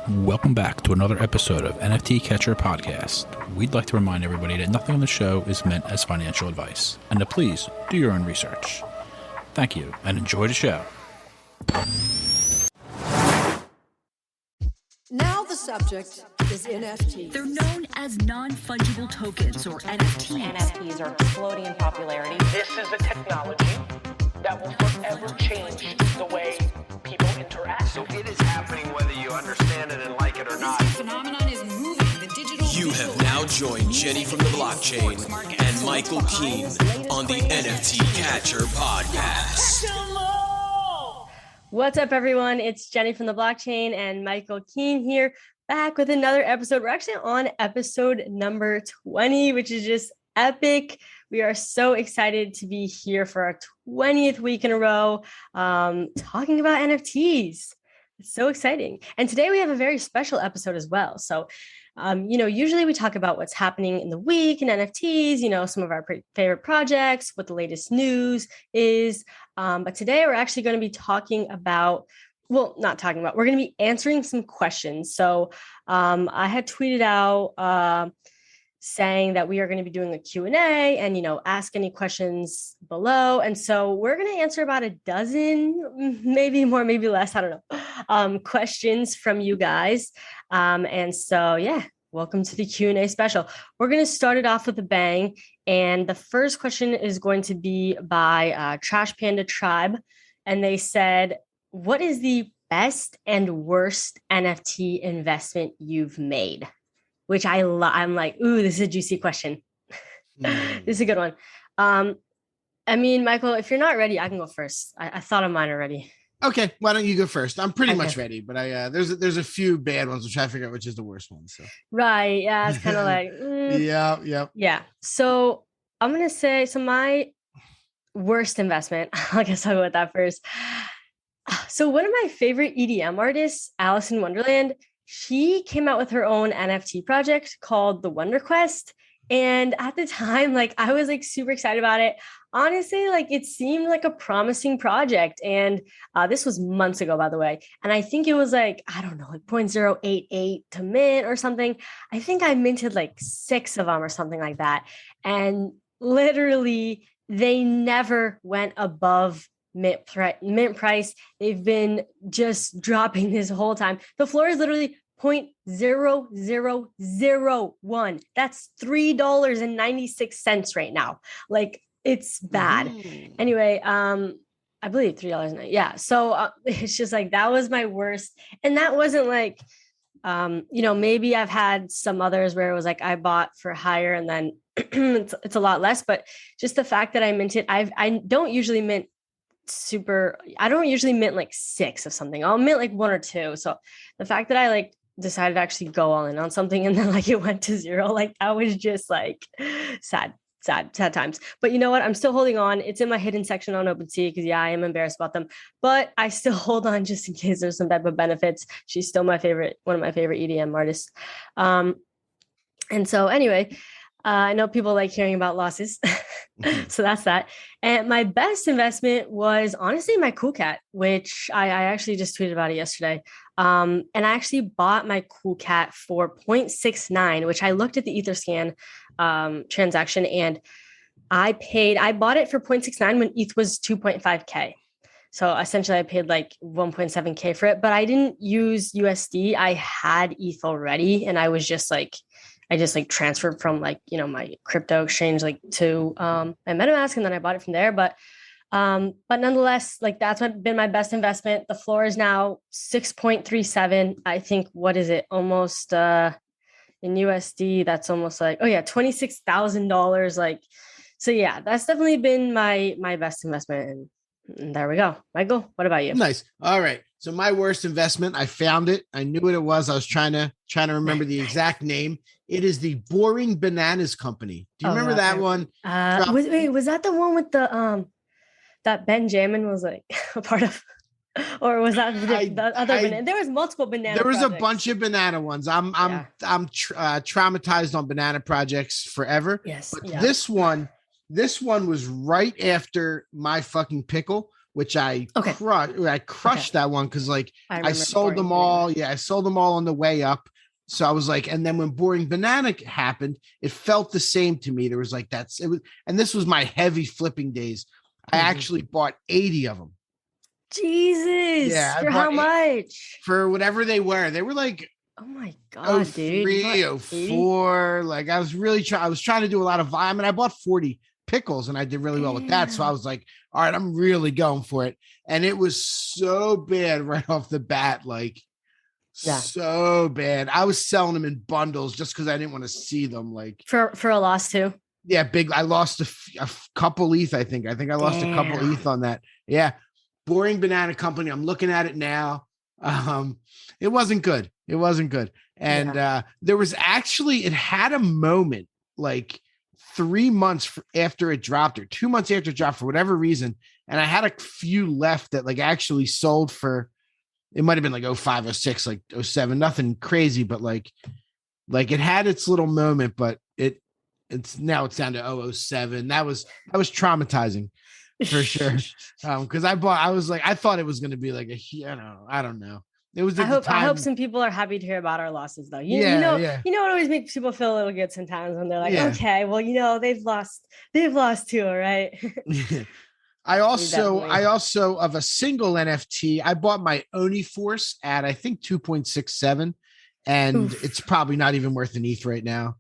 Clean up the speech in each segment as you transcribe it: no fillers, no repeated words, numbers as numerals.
Welcome back to another episode of NFT Catcher Podcast. We'd like to remind everybody that nothing on the show is meant as financial advice, and to please do your own research. Thank you, and enjoy the show. Now the subject is NFTs. They're known as non-fungible tokens, or NFTs. NFTs are exploding in popularity. This is a technology that will forever change the way people interact. So it is happening whether you understand it and like it or not. This phenomenon is moving. The digital. You have now joined Jenny from the Blockchain and Michael Keene on the NFT Catcher Podcast. What's up, everyone? It's Jenny from the Blockchain and Michael Keene here, back with another episode. We're actually on episode number 20, which is just epic. We are so excited to be here for our 20th week in a row, talking about NFTs. It's so exciting. And today we have a very special episode as well. So, usually we talk about what's happening in the week in NFTs, some of our favorite projects, what the latest news is. But today we're actually going to be we're going to be answering some questions. So I had tweeted out saying that we are going to be doing a Q&A and, ask any questions below. And so we're going to answer about a dozen, maybe more, maybe less, I don't know, questions from you guys. And so, welcome to the Q&A special. We're going to start it off with a bang. And the first question is going to be by Trash Panda Tribe. And they said, what is the best and worst NFT investment you've made? Which I'm like, ooh, this is a juicy question. This is a good one. Michael, if you're not ready, I can go first. I thought of mine already. Okay, why don't you go first? I'm pretty much ready, but there's a few bad ones. I'm trying to figure out which is the worst one. So right, yeah, it's kind of like yeah. So I'm gonna say my worst investment. I guess I'll go with that first. So one of my favorite EDM artists, Alice in Wonderland, she came out with her own NFT project called The Wonder Quest. And at the time, I was super excited about it. Honestly, it seemed like a promising project. And this was months ago, by the way. And I think it was 0.088 to mint or something. I think I minted 6 of them or something like that. And literally, they never went above mint price. They've been just dropping this whole time. The floor is literally 0.0001. That's $3.96 right now. It's bad. Anyway, I believe $3. Yeah. So it's just that was my worst. And that wasn't maybe I've had some others where it was I bought for higher and then it's a lot less, but just the fact that I minted, I don't usually mint I don't usually mint 6 of something. I'll mint 1 or 2. So the fact that I decided to actually go all in on something and then it went to 0, that was just sad times. But you know what? I'm still holding on. It's in my hidden section on OpenSea because I am embarrassed about them, but I still hold on just in case there's some type of benefits. She's still one of my favorite EDM artists. And so anyway, I know people like hearing about losses. So that's that. And my best investment was honestly my Cool Cat, which I actually just tweeted about it yesterday. And I actually bought my Cool Cat for 0.69, which I looked at the Etherscan transaction and I bought it for 0.69 when ETH was 2.5K. So essentially I paid 1.7K for it, but I didn't use USD. I had ETH already. And I was just I just transferred from my crypto exchange to my MetaMask, and then I bought it from there. But nonetheless, that's been my best investment. The floor is now 6.37. I think, what is it? Almost in USD, that's almost $26,000. So yeah, that's definitely been my best investment. And there we go. Michael, what about you? Nice. All right. So my worst investment, I found it. I knew what it was. I was trying to remember the exact name. It is the Boring Bananas Company. Do you remember that one? Was that the one with the that Benjamin was a part of? Or was that the other banana? There was multiple banana. There was projects. A bunch of banana ones. I'm traumatized on banana projects forever. Yes. But this one was right after my fucking pickle which I Okay. crushed that one because like I remember sold them Boring all. Yeah, I sold them all on the way up. So I was like, and then when Boring Banana happened, it felt the same to me. There was like and this was my heavy flipping days. I actually bought 80 of them. Jesus. Yeah, For how much? For whatever they were. They were like, oh my God, dude. 03, 04. Like I was really I was trying to do a lot of volume. I mean, I bought 40 pickles and I did really well with that. So I was like, all right, I'm really going for it. And it was so bad right off the bat. Like, so bad. I was selling them in bundles just because I didn't want to see them. Like for a loss too. Yeah, big. I lost a couple ETH. I think I lost a couple ETH on that. Yeah, Boring Banana Company. I'm looking at it now. It wasn't good. It wasn't good. And there was actually, it had a moment like 3 months after it dropped or 2 months after it dropped for whatever reason. And I had a few left that like actually sold for. It might have been like 05, 06, like 07, nothing crazy, but like it had its little moment, but it's now it's down to 007. That was traumatizing for sure. Cause I thought it was going to be like I don't know. It was, I hope some people are happy to hear about our losses though. You know, it always makes people feel a little good sometimes when they're like, okay, well, they've lost too. All right. I also of a single NFT, I bought my Oni Force at I think 2.67, and it's probably not even worth an ETH right now.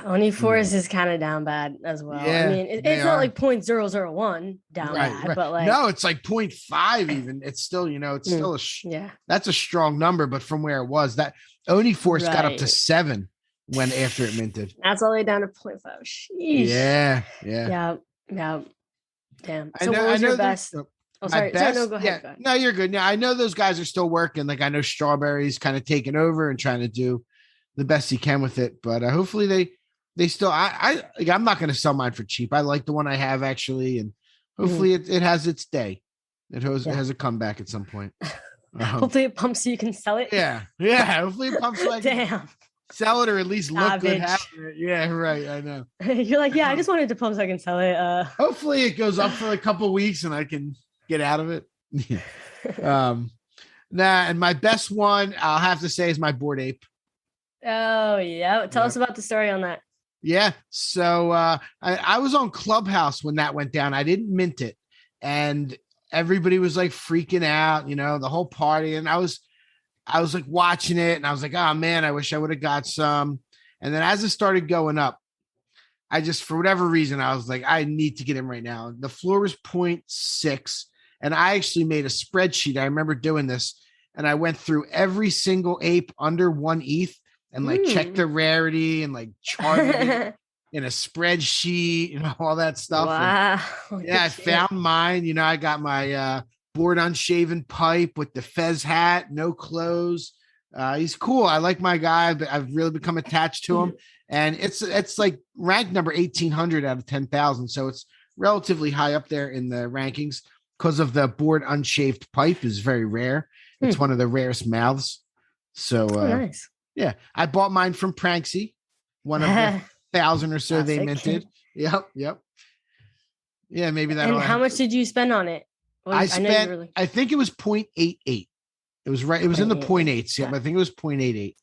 Oni Force is kind of down bad as well. I mean, it's not like 0.001 down bad, but like no, it's like 0.5 even. It's still, it's still that's a strong number, but from where it was, that Oni Force got up to 7 when after it minted. That's all the way down to 0.5. Sheesh. Yeah. Damn. So what was your best? Oh, sorry. No, go ahead. Go ahead. No, you're good. Now I know those guys are still working. Like I know Strawberry's kind of taking over and trying to do the best he can with it. But hopefully they still. I'm not going to sell mine for cheap. I like the one I have actually, and hopefully it has its day. It has a comeback at some point. Hopefully it pumps so you can sell it. Yeah. Hopefully it pumps like sell it or at least look good. Yeah, right. I know. You're like, I just wanted to pump so I can sell it. Hopefully it goes up for a couple of weeks and I can get out of it. And my best one I'll have to say is my Bored Ape. Oh yeah. Tell us about the story on that. Yeah. So I was on Clubhouse when that went down. I didn't mint it. And everybody was like freaking out, the whole party. And I was like watching it and I was like, oh man, I wish I would have got some. And then as it started going up, I just, for whatever reason, I was like, I need to get in right now. The floor was 0.6. And I actually made a spreadsheet. I remember doing this and I went through every single ape under 1 ETH and like checked the rarity and like charted it in a spreadsheet, all that stuff. Wow. And, I found mine. I got my, board unshaven pipe with the fez hat, no clothes. He's cool. I like my guy, but I've really become attached to him. And it's like ranked number 1800 out of 10,000. So it's relatively high up there in the rankings because of the board unshaved pipe is very rare. It's one of the rarest mouths. So nice. Yeah, I bought mine from Pranksy, one of the 1,000 or so they minted. Yep. Yeah, maybe that. And how much did you spend on it? Well, I think it was 0.88. It was right. It was in the 0.8s. Yeah, I think it was 0.88.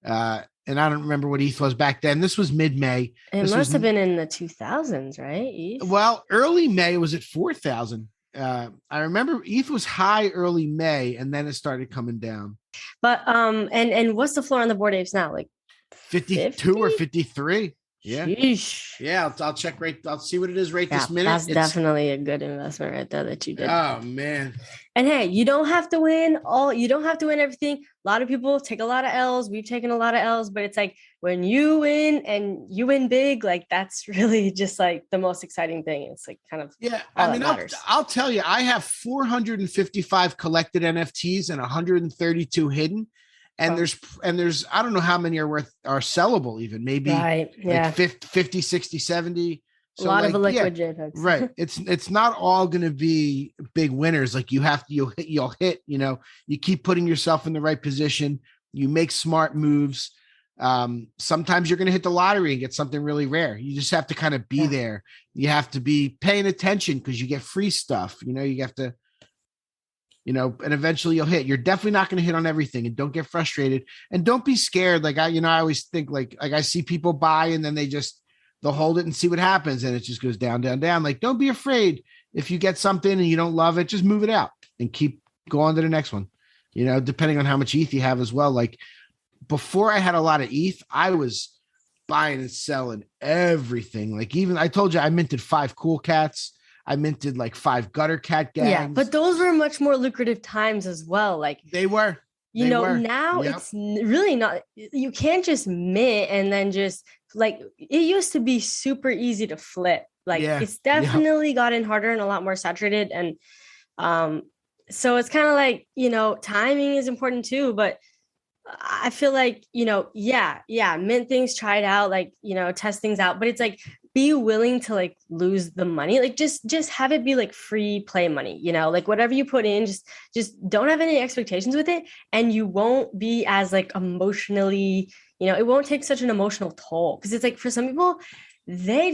And I don't remember what ETH was back then. This was mid-May. It must have been in the 2000s, right? ETH? Well, early May, it was at 4,000. I remember ETH was high early May, and then it started coming down. But and what's the floor on the Bored Apes now? Like 52 or 53? Yeah. Sheesh. Yeah, I'll check I'll see what it is this minute. That's definitely a good investment right there that you did. Oh man. And hey, you don't have to win everything. A lot of people take a lot of L's. We've taken a lot of L's, but it's like when you win and you win big, like that's really just like the most exciting thing. It's like kind of I'll tell you, I have 455 collected NFTs and 132 hidden. And there's I don't know how many are sellable even, maybe like 50, 60, 70. So a lot of liquid JPEGs. Right. It's not all going to be big winners. Like you'll hit, you keep putting yourself in the right position. You make smart moves. Sometimes you're going to hit the lottery and get something really rare. You just have to kind of be there. You have to be paying attention because you get free stuff. You have to, and eventually you'll hit. You're definitely not going to hit on everything, and don't get frustrated and don't be scared. Like I always think like I see people buy and then they'll hold it and see what happens. And it just goes down, down, down. Like, don't be afraid. If you get something and you don't love it, just move it out and keep going to the next one, depending on how much ETH you have as well. Like before I had a lot of ETH, I was buying and selling everything. Like even I told you I minted 5 cool cats. I minted like 5 gutter cat gangs. Yeah, but those were much more lucrative times as well. Like they were. Now it's really not. You can't just mint and then just like it used to be super easy to flip. Like it's definitely gotten harder and a lot more saturated. And so it's kind of like, timing is important too. But I feel like, mint things, try it out, like, test things out. But it's like, be willing to like lose the money. Like just have it be like free play money, like whatever you put in, just don't have any expectations with it. And you won't be as like emotionally, it won't take such an emotional toll. Cause it's like for some people, they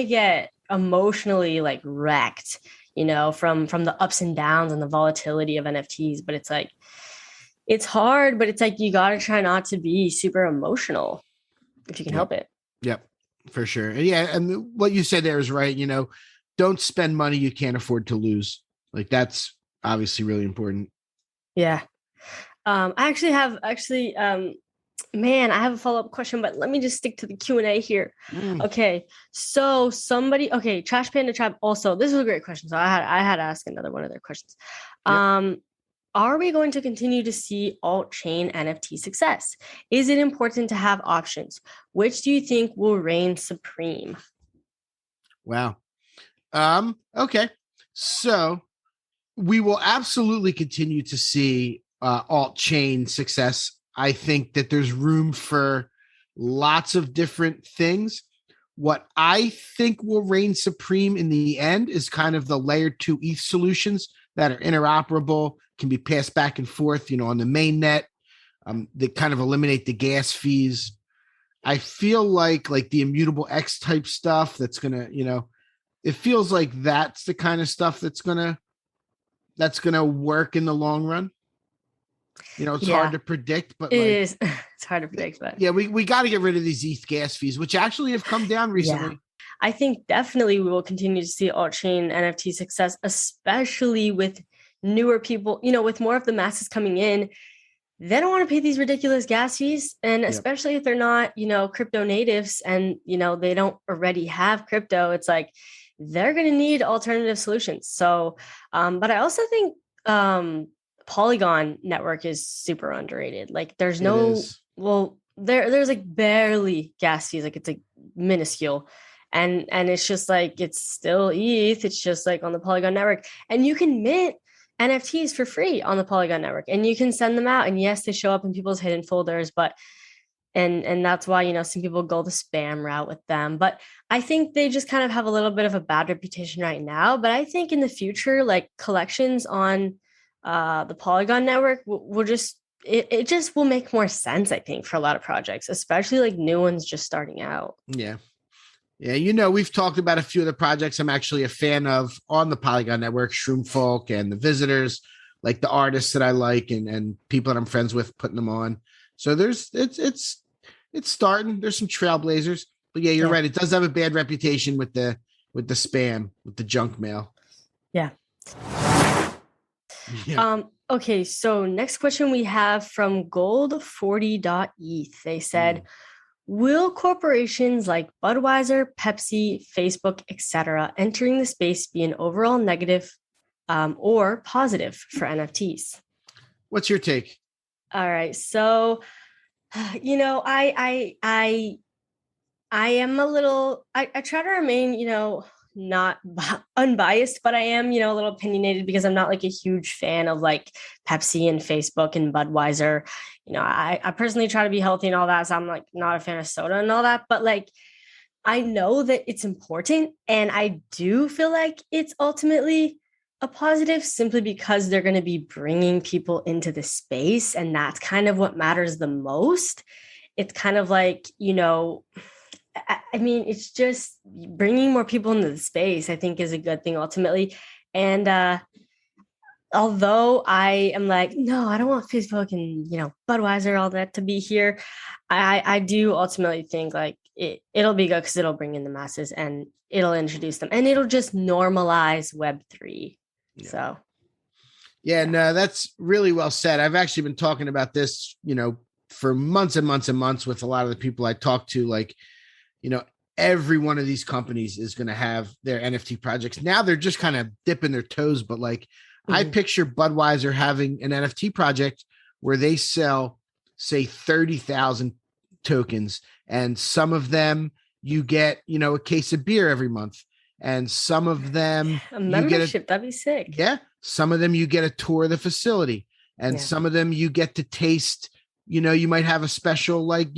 get emotionally like wrecked, from the ups and downs and the volatility of NFTs. But it's like, it's hard, but it's like, you got to try not to be super emotional if you can help it. Yep. For sure. Yeah. And what you said there is right. Don't spend money you can't afford to lose. Like that's obviously really important. Yeah. I have a follow-up question, but let me just stick to the Q&A here. Okay. So Trash Panda Tribe also, this was a great question. So I had to ask another one of their questions. Yep. Are we going to continue to see alt-chain NFT success? Is it important to have options? Which do you think will reign supreme? Wow. Okay. So we will absolutely continue to see alt-chain success. I think that there's room for lots of different things. What I think will reign supreme in the end is kind of the layer 2 ETH solutions that are interoperable, can be passed back and forth, on the main net. They kind of eliminate the gas fees. I feel like the immutable X type stuff that's going to, it feels like that's the kind of stuff that's going to work in the long run. It's hard to predict, but it is. It's hard to predict, but we got to get rid of these ETH gas fees, which actually have come down recently. Yeah. I think definitely we will continue to see alt-chain NFT success, especially with newer people, with more of the masses coming in. They don't want to pay these ridiculous gas fees. And especially if they're not, crypto natives and, they don't already have crypto, it's like, they're going to need alternative solutions. So, but I also think Polygon network is super underrated. Like there's there's like barely gas fees. Like it's like minuscule. And it's just like, it's still ETH. It's just like on the Polygon network, and you can mint NFTs for free on the Polygon network, and you can send them out. And yes, they show up in people's hidden folders, but and that's why, some people go the spam route with them. But I think they just kind of have a little bit of a bad reputation right now. But I think in the future, like collections on the Polygon network will just, it just will make more sense, I think, for a lot of projects, especially like new ones just starting out. Yeah. Yeah, we've talked about a few of the projects I'm actually a fan of on the Polygon network, Shroom Folk and the Visitors, like the artists that I like and people that I'm friends with putting them on. So it's starting. There's some trailblazers, but you're right. It does have a bad reputation with the spam, with the junk mail. Yeah. Okay. So next question we have from gold40.eth. They said, will corporations like Budweiser, Pepsi, Facebook, etc. entering the space be an overall negative or positive for NFTs? What's your take? All right. So, I am a little, I try to remain, not unbiased, but I am, a little opinionated because I'm not like a huge fan of like Pepsi and Facebook and Budweiser. I personally try to be healthy and all that. So I'm like not a fan of soda and all that, but like, I know that it's important. And I do feel like it's ultimately a positive simply because they're going to be bringing people into the space. And that's kind of what matters the most. it's kind of like, I mean, it's just bringing more people into the space, I think, is a good thing ultimately. And although I am like, no, I don't want Facebook and, Budweiser, all that to be here, I do ultimately think like it'll be good because it'll bring in the masses and it'll introduce them and it'll just normalize Web3. Yeah. So. Yeah, no, that's really well said. I've actually been talking about this, for months and months and months with a lot of the people I talk to, like, every one of these companies is going to have their NFT projects. Now they're just kind of dipping their toes, but like I picture Budweiser having an NFT project where they sell, say, 30,000 tokens, and some of them you get, a case of beer every month, and some of them a membership. That'd be sick. Yeah. Some of them you get a tour of the facility, and some of them you get to taste, you might have a special, like,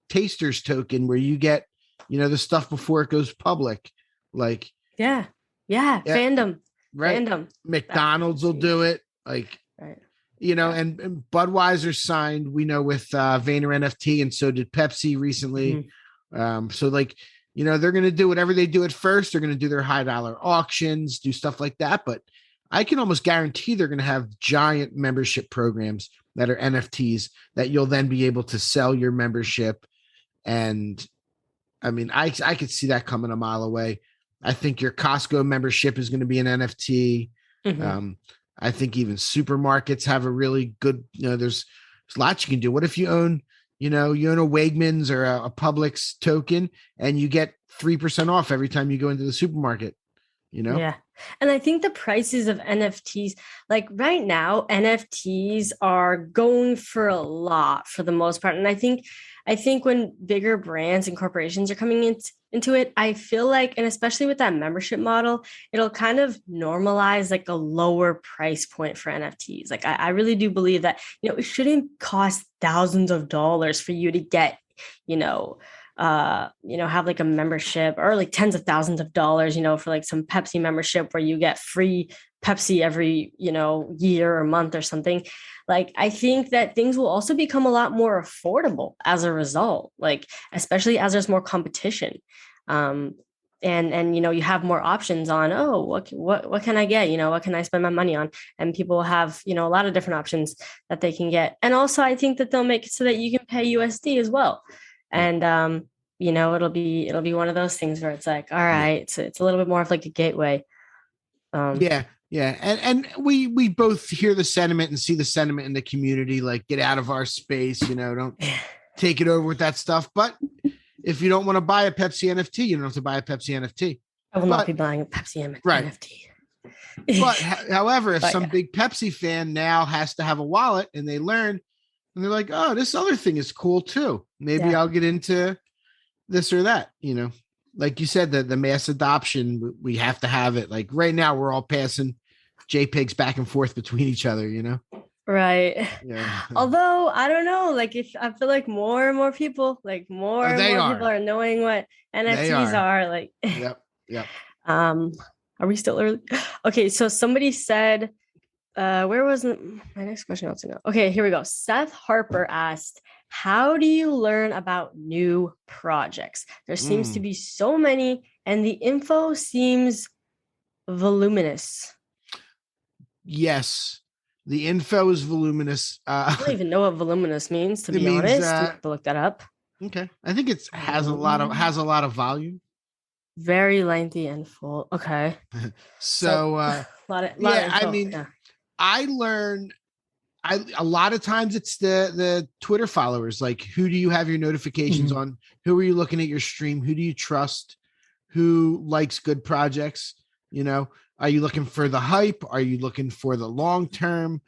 taster's token where you get, the stuff before it goes public. Like, yeah. Fandom. Right. Fandom. McDonald's will do it. Like, right. And Budweiser signed, we know, with Vayner NFT, and so did Pepsi recently. So like, they're going to do whatever they do at first. They're going to do their high dollar auctions, do stuff like that. But I can almost guarantee they're going to have giant membership programs that are NFTs that you'll then be able to sell your membership. And I mean, I could see that coming a mile away. I think your Costco membership is going to be an NFT. I think even supermarkets have a really good, there's lots you can do. What if you own, you own a Wegmans or a Publix token and you get 3% off every time you go into the supermarket, Yeah. And I think the prices of NFTs, like right now, NFTs are going for a lot for the most part. And I think when bigger brands and corporations are coming into it, I feel like, and especially with that membership model, it'll kind of normalize like a lower price point for NFTs. Like I really do believe that, it shouldn't cost thousands of dollars for you to get, have like a membership, or like tens of thousands of dollars, for like some Pepsi membership where you get free Pepsi every, year or month or something. Like, I think that things will also become a lot more affordable as a result, like, especially as there's more competition. And you have more options on, what can I get? What can I spend my money on? And people have, a lot of different options that they can get. And also I think that they'll make it so that you can pay USD as well. And, it'll be one of those things where it's like, all right, it's a little bit more of like a gateway. Yeah. And we both hear the sentiment and see the sentiment in the community, like, get out of our space, don't take it over with that stuff. But if you don't want to buy a Pepsi NFT, you don't have to buy a Pepsi NFT. I will not be buying a Pepsi NFT. But however, if some big Pepsi fan now has to have a wallet and they learn, and they're like, oh, this other thing is cool too. Maybe I'll get into this or that, like you said, the mass adoption, we have to have it. Like right now we're all passing JPEGs back and forth between each other, Right. Yeah. Although I don't know, like, if I feel like more and more people, like more and more people are knowing what NFTs are. Like, Yep. Are we still early? Okay. So somebody said, where was my next question? Okay, here we go. Seth Harper asked, how do you learn about new projects? There seems to be so many, and the info seems voluminous. Yes, the info is voluminous. I don't even know what voluminous means, to be honest. I have to look that up. Okay, I think it has a lot of volume. Very lengthy and full. Okay. So a lot of info. I learn. A lot of times it's the Twitter followers. Like, who do you have your notifications on? Who are you looking at your stream? Who do you trust? Who likes good projects? Are you looking for the hype? Are you looking for the long term?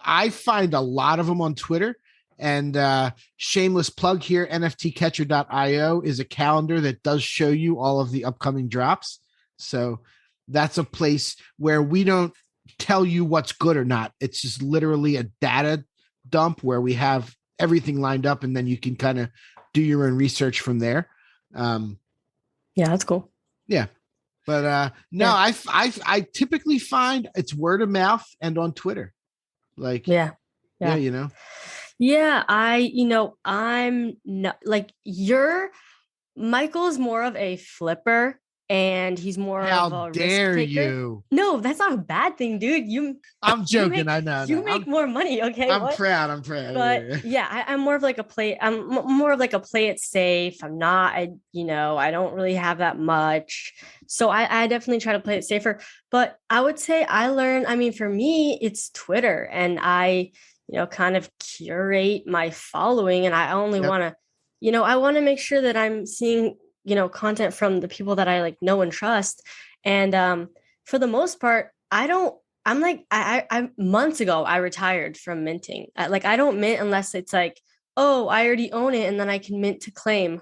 I find a lot of them on Twitter. And shameless plug here, nftcatcher.io is a calendar that does show you all of the upcoming drops. So that's a place where we don't tell you what's good or not. It's just literally a data dump where we have everything lined up, and then you can kind of do your own research from there. Yeah, that's cool. Yeah. But I typically find it's word of mouth and on Twitter. Like, yeah. Yeah, I'm not like Michael's more of a flipper and he's more How of a risk dare taker. you? No, that's not a bad thing, dude. I'm joking. I know. You make more money, okay? I'm What? proud. I'm proud. But yeah, I'm more of like a play. More of like a play it safe. I'm not. I don't really have that much, so I definitely try to play it safer. But I would say I learned. I mean, for me, it's Twitter, and I kind of curate my following, and I only Yep. want to, I want to make sure that I'm seeing content from the people that I like know and trust, and for the most part, I don't. I'm like I months ago I retired from minting. I don't mint unless it's like, oh, I already own it and then I can mint to claim,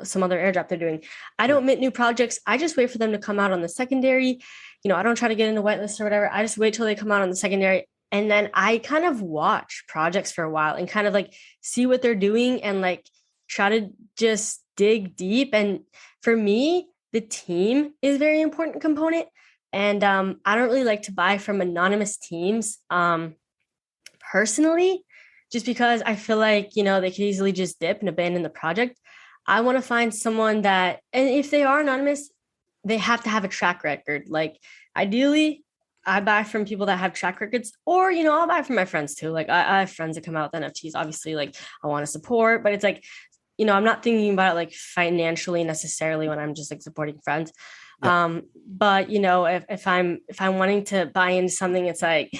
some other airdrop they're doing. I don't mint new projects. I just wait for them to come out on the secondary. I don't try to get into whitelist or whatever. I just wait till they come out on the secondary. And then I kind of watch projects for a while and kind of like see what they're doing and like try to just dig deep. And for me, the team is a very important component. And I don't really like to buy from anonymous teams personally, just because I feel like, they could easily just dip and abandon the project. I want to find someone that, and if they are anonymous, they have to have a track record. Like ideally, I buy from people that have track records, or, I'll buy from my friends too. Like I have friends that come out with NFTs, obviously, like I want to support, but it's like, I'm not thinking about it like financially necessarily when I'm just like supporting friends. Yep. But if I'm wanting to buy into something, it's like,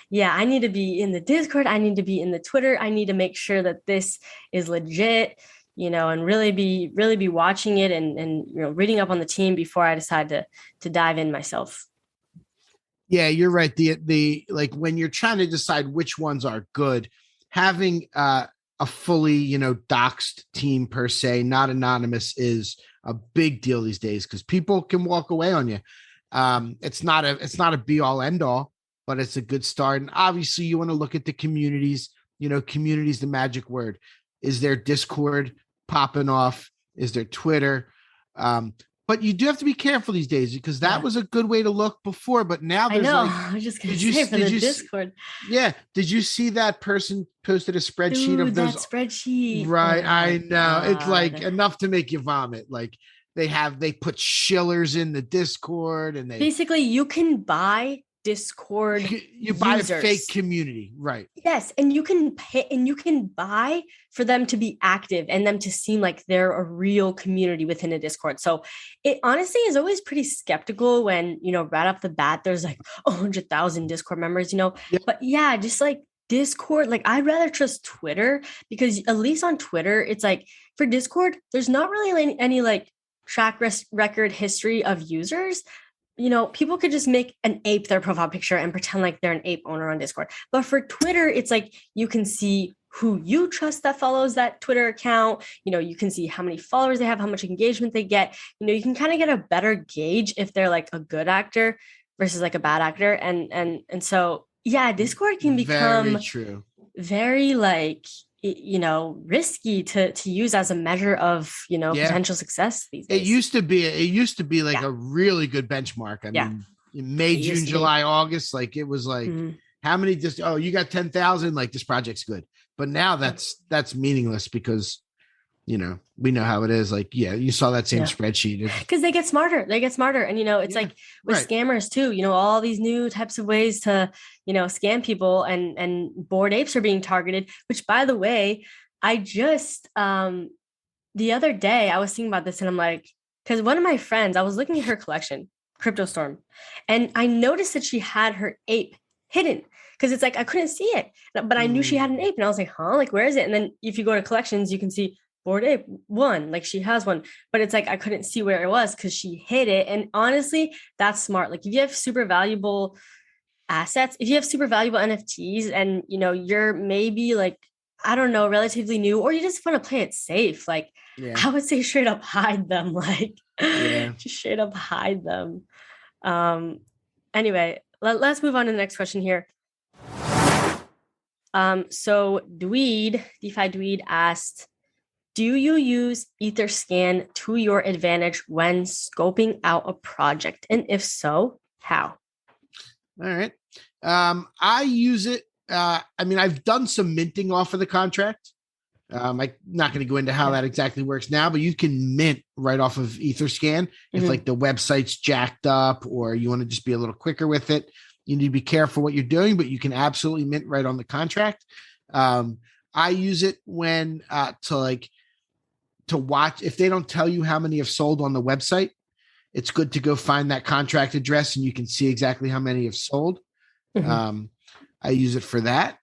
yeah, I need to be in the Discord. I need to be in the Twitter. I need to make sure that this is legit, and really be watching it and reading up on the team before I decide to dive in myself. Yeah, you're right. The like when you're trying to decide which ones are good, having a fully, doxed team per se, not anonymous, is a big deal these days because people can walk away on you. It's not a be all end all, but it's a good start. And obviously you want to look at the communities, communities, the magic word. Is there Discord popping off? Is there Twitter? But you do have to be careful these days because that was a good way to look before. But now there's I was just going to say for the Discord. Yeah. Did you see that person posted a spreadsheet of those? That spreadsheet. Right. I know. God. It's like enough to make you vomit. Like they put shillers in the Discord and basically you can buy Discord. You buy a fake community, right? Yes, and you can pay and you can buy for them to be active and them to seem like they're a real community within a Discord. So it honestly is always pretty skeptical when right off the bat there's like 100,000 Discord members, Yep. But yeah, just like Discord, like I'd rather trust Twitter because at least on Twitter it's like for Discord there's not really any like track record history of users. People could just make an ape their profile picture and pretend like they're an ape owner on Discord. But for Twitter, it's like you can see who you trust that follows that Twitter account. You can see how many followers they have, how much engagement they get. You can kind of get a better gauge if they're like a good actor versus like a bad actor. And so, yeah, Discord can become very like, risky to use as a measure of, potential success these days. It used to be like a really good benchmark. I mean, in May, June, July, August, like it was like, how many you got 10,000, like this project's good. But now that's meaningless because, we know how it is. Like, yeah, you saw that same spreadsheet. Because they get smarter. And, it's like with scammers too, all these new types of ways to, scam people and Bored Apes are being targeted, which by the way, I just, the other day I was thinking about this and I'm like, because one of my friends, I was looking at her collection, CryptoStorm, and I noticed that she had her ape hidden because it's like, I couldn't see it, but I knew she had an ape and I was like, like, where is it? And then if you go to collections, you can see Bored Ape one, like she has one, but it's like I couldn't see where it was because she hid it. And honestly, that's smart. Like if you have super valuable assets, if you have super valuable NFTs and you're maybe like, I don't know, relatively new, or you just want to play it safe, like I would say straight up hide them, like just straight up hide them. Anyway, let's move on to the next question here. So DeFi Dweed asked, do you use Etherscan to your advantage when scoping out a project? And if so, how? All right. I use it I mean, I've done some minting off of the contract. I'm not going to go into how that exactly works now, but you can mint right off of Etherscan if like the website's jacked up or you want to just be a little quicker with it. You need to be careful what you're doing, but you can absolutely mint right on the contract. I use it when to watch. If they don't tell you how many have sold on the website, it's good to go find that contract address and you can see exactly how many have sold. I use it for that.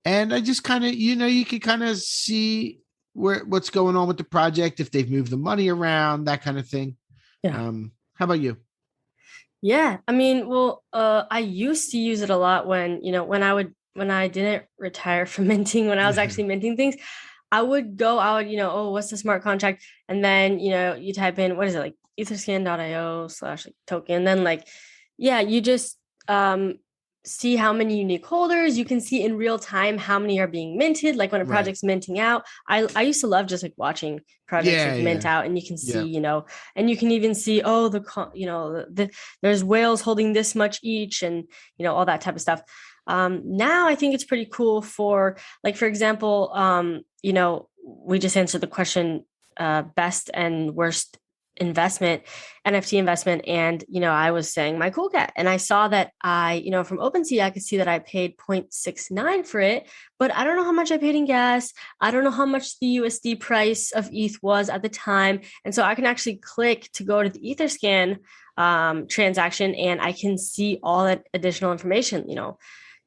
And I just kind of, you can kind of see what's going on with the project, if they've moved the money around, that kind of thing. Yeah. How about you? Yeah. I mean, well, I used to use it a lot when I didn't retire from minting, when I was actually minting things, I would, oh, what's the smart contract? And then, you type in, what is it, like etherscan.io/token. Then you just, see how many unique holders. You can see in real time how many are being minted. Like when a project's minting out, I used to love just like watching projects mint out, and you can see, and you can even see, there's whales holding this much each, and all that type of stuff. Now I think it's pretty cool for, like, for example, we just answered the question, best and worst NFT investment. And, I was saying my cool cat, and I saw that from OpenSea, I could see that I paid 0.69 for it, but I don't know how much I paid in gas. I don't know how much the USD price of ETH was at the time. And so I can actually click to go to the Etherscan transaction, and I can see all that additional information,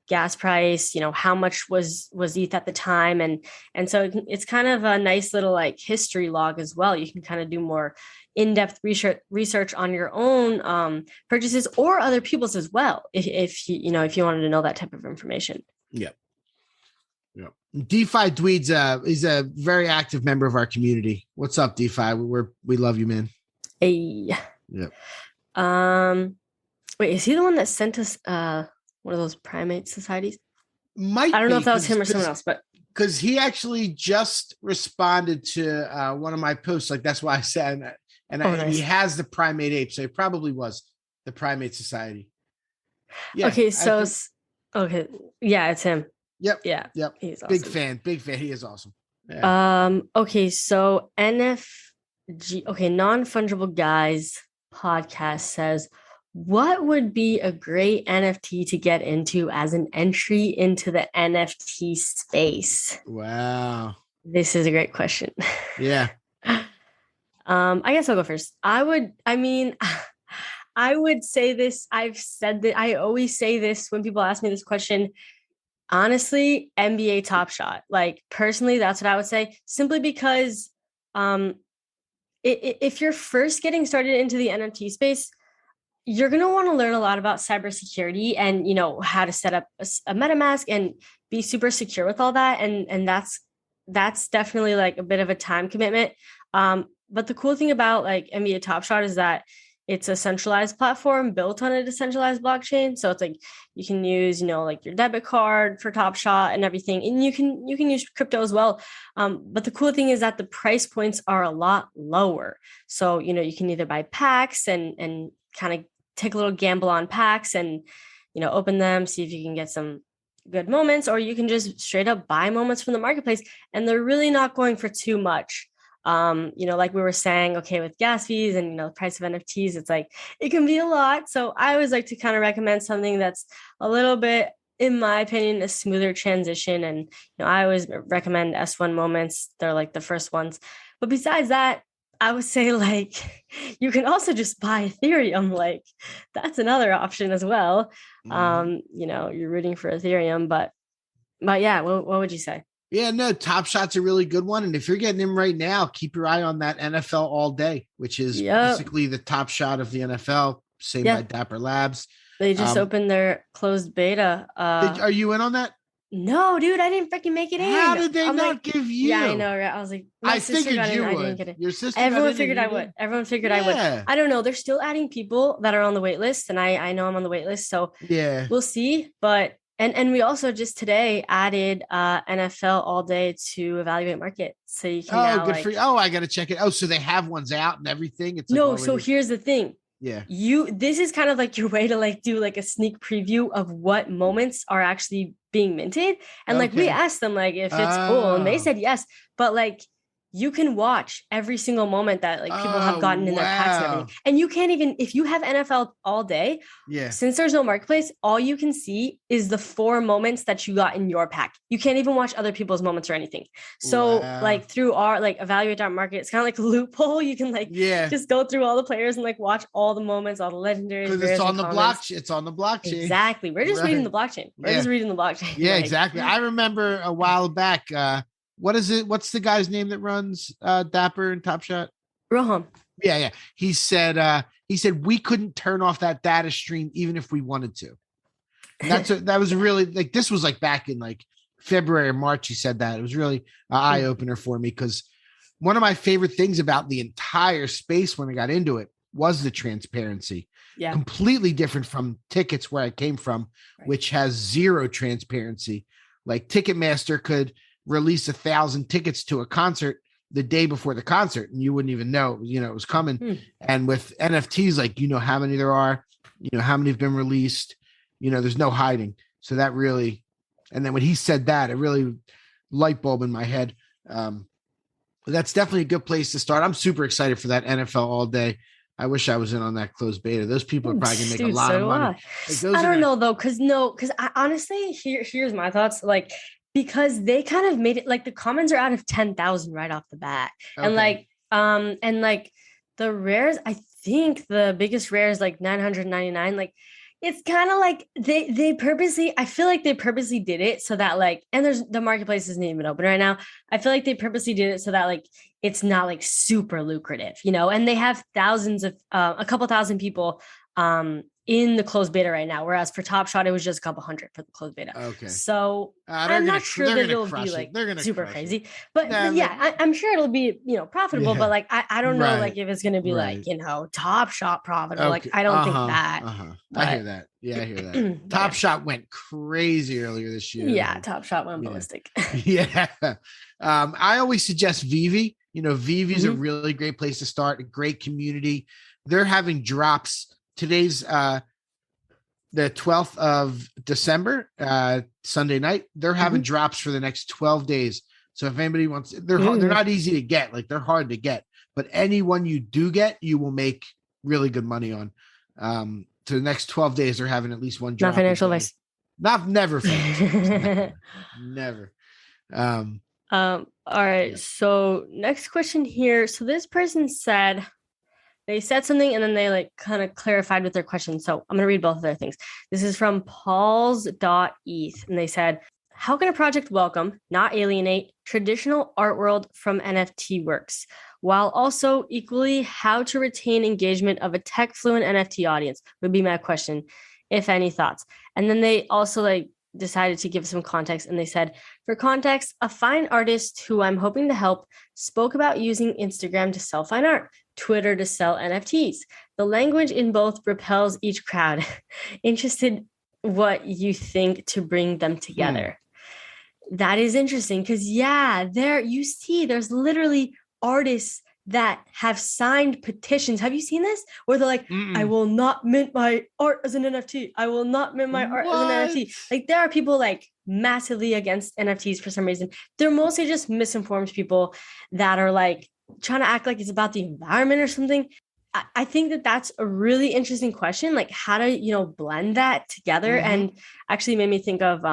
gas price, how much was ETH at the time. And so it's kind of a nice little like history log as well. You can kind of do more in-depth research on your own purchases or other people's as well, if you wanted to know that type of information. Yep. DeFi Dweeds is a very active member of our community. What's up, DeFi? We love you, man. Hey. Yep. Wait, is he the one that sent us one of those primate societies? I don't know if that was him or someone else, but because he actually just responded to one of my posts. Like, that's why I said that. And nice. He has the primate ape, so it probably was the primate society. Yeah. Okay. So, okay. Yeah, it's him. Yep. Yeah. Yep. He's awesome. Big fan. He is awesome. Yeah. Okay. So Non-Fungible Guys podcast says, what would be a great NFT to get into as an entry into the NFT space? Wow. This is a great question. Yeah. I guess I'll go first. I would say this. I've said that. I always say this when people ask me this question. Honestly, NBA Top Shot. Like, personally, that's what I would say, simply because if you're first getting started into the NFT space, you're going to want to learn a lot about cybersecurity and, how to set up a MetaMask and be super secure with all that. And that's definitely like a bit of a time commitment. But the cool thing about like NBA Top Shot is that it's a centralized platform built on a decentralized blockchain. So it's like you can use, like your debit card for Top Shot and everything. And you can use crypto as well. But the cool thing is that the price points are a lot lower. So, you can either buy packs and kind of take a little gamble on packs and, open them, see if you can get some good moments, or you can just straight up buy moments from the marketplace. And they're really not going for too much. Like we were saying, okay, with gas fees and, the price of NFTs, it's like, it can be a lot. So I always like to kind of recommend something that's a little bit, in my opinion, a smoother transition. And, I always recommend S1 moments. They're like the first ones. But besides that, I would say like, you can also just buy Ethereum. Like, that's another option as well. You're rooting for Ethereum, but yeah, what would you say? Yeah, no, Top Shot's a really good one. And if you're getting him right now, keep your eye on that NFL All Day, which is basically the Top Shot of the NFL, same by Dapper Labs. They just opened their closed beta. Are you in on that? No, dude, I didn't freaking make it in. How did they not give you? Yeah, I know, right? I was like, I figured you would. I didn't get it. Your sister. Everyone figured I would. Everyone figured I would. I don't know. They're still adding people that are on the wait list, and I know I'm on the wait list, so yeah, we'll see. But and we also just today added NFL All Day to Evaluate Market, so you can. Good for you. Oh, I got to check it. Oh, so they have ones out and everything. It's like no. So here's the thing. Yeah. This is kind of like your way to like do like a sneak preview of what moments are actually being minted. And like we Okay. asked them like if it's cool, and they said yes, but like you can watch every single moment that like people have gotten in their packs and everything. And you can't even, if you have NFL all day, since there's no marketplace, all you can see is the 4 moments that you got in your pack. You can't even watch other people's moments or anything. So like through our like evaluate.market, it's kind of like a loophole. You can like just go through all the players and like watch all the moments, all the legendaries. Because it's on the blockchain. It's on the blockchain. Exactly. We're just reading the blockchain. We're just reading the blockchain. Yeah, exactly. I remember a while back, what is it? What's the guy's name that runs Dapper and Top Shot? Roham. Yeah. He said we couldn't turn off that data stream even if we wanted to. And that was really like, this was like back in like February or March. He said that. It was really an eye opener for me, because one of my favorite things about the entire space when I got into it was the transparency. Yeah. Completely different from tickets where I came from, which has zero transparency. Like Ticketmaster could release 1,000 tickets to a concert the day before the concert, and you wouldn't even know, it was coming. And with NFTs, like, how many there are, how many have been released, there's no hiding. So that really, and then when he said that, it really light bulb in my head. That's definitely a good place to start. I'm super excited for that NFL all day. I wish I was in on that closed beta. Those people are probably gonna make a lot of money. I don't know though, because I honestly, here's my thoughts. Like, because they kind of made it like the commons are out of 10,000 right off the bat. Okay. And like the rares, I think the biggest rare is like 999. Like it's kind of like they purposely, I feel like they purposely did it so that like, and the marketplace isn't even open right now. I feel like they purposely did it so that like it's not like super lucrative, and they have thousands of a couple thousand people in the closed beta right now, whereas for Top Shot it was just a couple hundred for the closed beta. Okay, so I'm not sure that it'll be like super crazy, but yeah, I'm sure it'll be profitable. But like I don't know like if it's gonna be like Top Shot profitable. Like I don't think that. I hear that. Yeah, I hear that. Top Shot went crazy earlier this year. Yeah, Top Shot went ballistic. Yeah, I always suggest Vivi. Vivi's a really great place to start. A great community. They're having drops. Today's the 12th of December, Sunday night. They're having drops for the next 12 days. So if anybody wants, they're not easy to get. Like they're hard to get, but anyone you do get, you will make really good money on. To the next 12 days, they're having at least one drop. Not financial advice. Never. Never. All right. So next question here. So this person said, they said something and then they like kind of clarified with their question. So I'm going to read both of their things. This is from pauls.eth. And they said, how can a project welcome, not alienate, traditional art world from NFT works, while also equally how to retain engagement of a tech-fluent NFT audience would be my question, if any thoughts. And then they also like decided to give some context. And they said, for context, a fine artist who I'm hoping to help spoke about using Instagram to sell fine art, Twitter to sell NFTs. The language in both repels each crowd. Interested what you think to bring them together. That is interesting because there's literally artists that have signed petitions. Have you seen this? Where they're like, I will not mint my art as an NFT. I will not mint my art as an NFT. Like there are people like massively against NFTs for some reason. They're mostly just misinformed people that are like trying to act like it's about the environment or something. I think that that's a really interesting question. Like how to, blend that together. And actually made me think of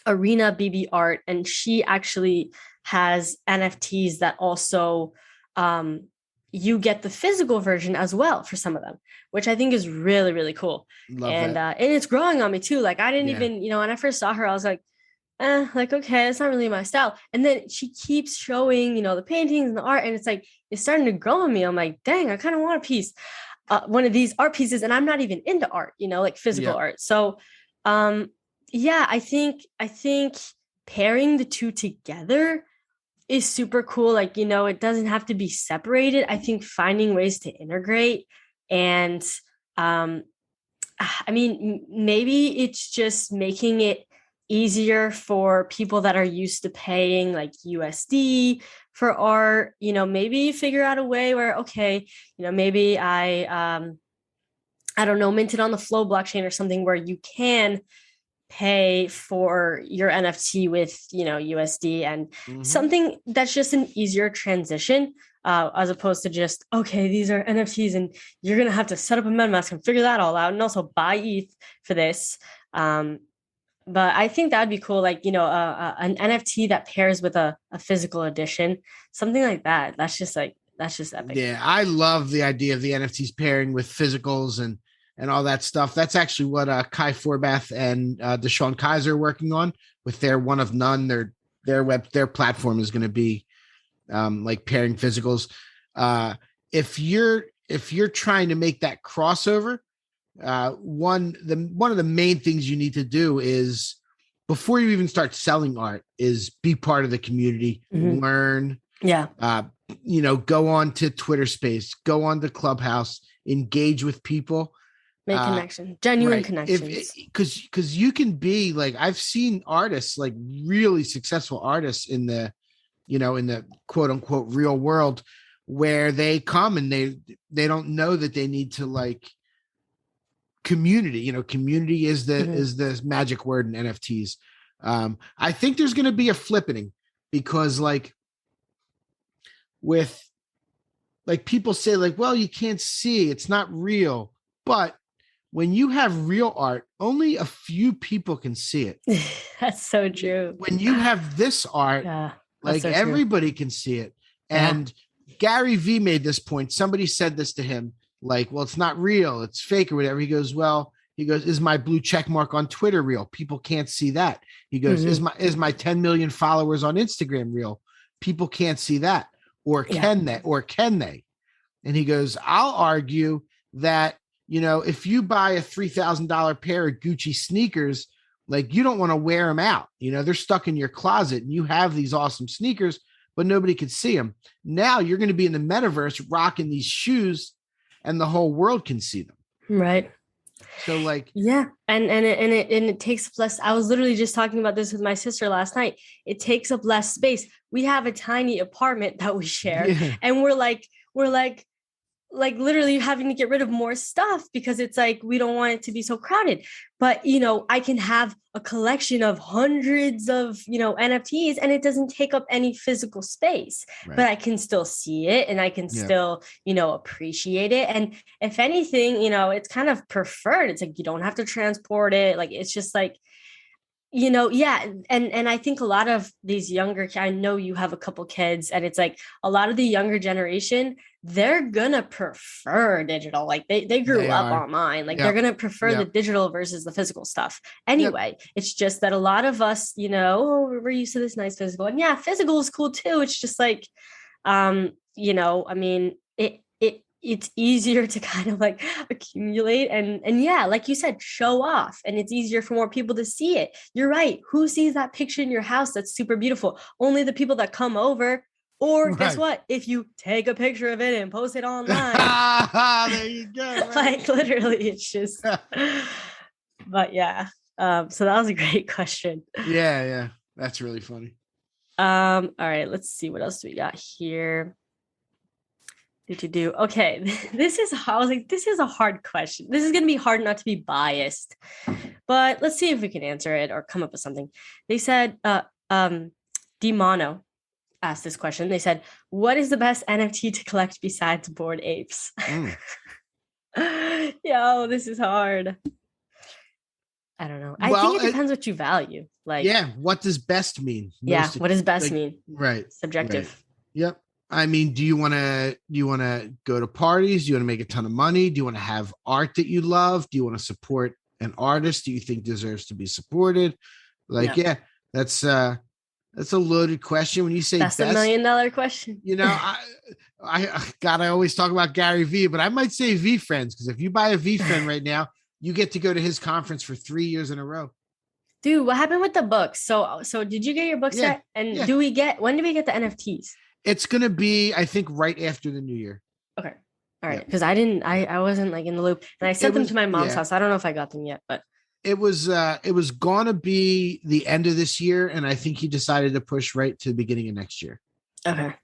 Arena BB Art. And she actually has NFTs that also you get the physical version as well for some of them, which I think is really, really cool. And it's growing on me too. Like I didn't even, when I first saw her, I was like, okay, it's not really my style. And then she keeps showing, the paintings and the art, and it's like, it's starting to grow on me. I'm like, dang, I kind of want a piece, one of these art pieces. And I'm not even into art, like physical art. So, I think pairing the two together is super cool. Like, it doesn't have to be separated. I think finding ways to integrate and, maybe it's just making it easier for people that are used to paying like USD for art, maybe figure out a way where, okay, maybe I don't know, mint it on the Flow blockchain or something where you can pay for your NFT with, USD and something that's just an easier transition, as opposed to just, okay, these are NFTs and you're going to have to set up a MetaMask and figure that all out and also buy ETH for this. But I think that'd be cool. Like, an NFT that pairs with a physical edition, something like that. That's just epic. Yeah. I love the idea of the NFTs pairing with physicals and all that stuff. That's actually what Kai Forbath and Deshaun Kaiser are working on with their One of None. Their platform is going to be like pairing physicals. If you're trying to make that crossover, one of the main things you need to do is, before you even start selling art, is be part of the community, learn, go on to Twitter Space, go on to Clubhouse, engage with people, make connection, genuine connections. Because you can be like, I've seen artists, like really successful artists in the quote unquote real world, where they come and they don't know that they need to like community. Community is the magic word in NFTs. I think there's going to be a flippening, because with people say like, well, you can't see, it's not real. But when you have real art, only a few people can see it. That's so true. When you have this art, so everybody can see it. And Gary V made this point. Somebody said this to him, like, well, it's not real, it's fake or whatever. He goes, is my blue check mark on Twitter real? People can't see that. He goes, is my 10 million followers on Instagram real? People can't see that. Or can they? And he goes, I'll argue that, if you buy a $3,000 pair of Gucci sneakers, like, you don't want to wear them out. They're stuck in your closet and you have these awesome sneakers, but nobody can see them. Now you're going to be in the metaverse rocking these shoes and the whole world can see them. Right. So like, yeah. And it takes up less. I was literally just talking about this with my sister last night. It takes up less space. We have a tiny apartment that we share, and we're like literally having to get rid of more stuff because it's like, we don't want it to be so crowded. But, I can have a collection of hundreds of, NFTs, and it doesn't take up any physical space, but I can still see it and I can still, appreciate it. And if anything, it's kind of preferred. It's like, you don't have to transport it. Like, it's just like, And I think a lot of these younger, I know you have a couple kids, and it's like a lot of the younger generation, they're gonna prefer digital. Like they grew up online. Like they're gonna prefer the digital versus the physical stuff. Anyway, it's just that a lot of us, we're used to this nice physical, and physical is cool too. It's just like, it's easier to kind of like accumulate and like you said, show off, and it's easier for more people to see it. You're right. Who sees that picture in your house that's super beautiful? Only the people that come over. Or guess what? If you take a picture of it and post it online, there you go. Right? Like literally, it's just. But so that was a great question. Yeah, that's really funny. All right, let's see what else do we got here. Do okay. This is a hard question. This is gonna be hard not to be biased, but let's see if we can answer it or come up with something. They said, Demono asked this question. They said, what is the best NFT to collect besides Bored Apes? Yo, this is hard. I don't know. I think it depends what you value. Like, what does best mean? What does best mean? Right. Subjective. Right. Yep. I mean, do you want to go to parties? Do you want to make a ton of money? Do you want to have art that you love? Do you want to support an artist do you think deserves to be supported? Like, that's a loaded question. When you say that's $1 million question, I always talk about Gary V, but I might say V Friends, because if you buy a V Friend right now, you get to go to his conference for 3 years in a row. Dude, what happened with the books? So did you get your books yet? And when do we get the NFTs? It's going to be, I think, right after the new year. Okay. All right. Because I wasn't like in the loop, and I sent them to my mom's house. I don't know if I got them yet, but it was going to be the end of this year. And I think he decided to push right to the beginning of next year. Okay.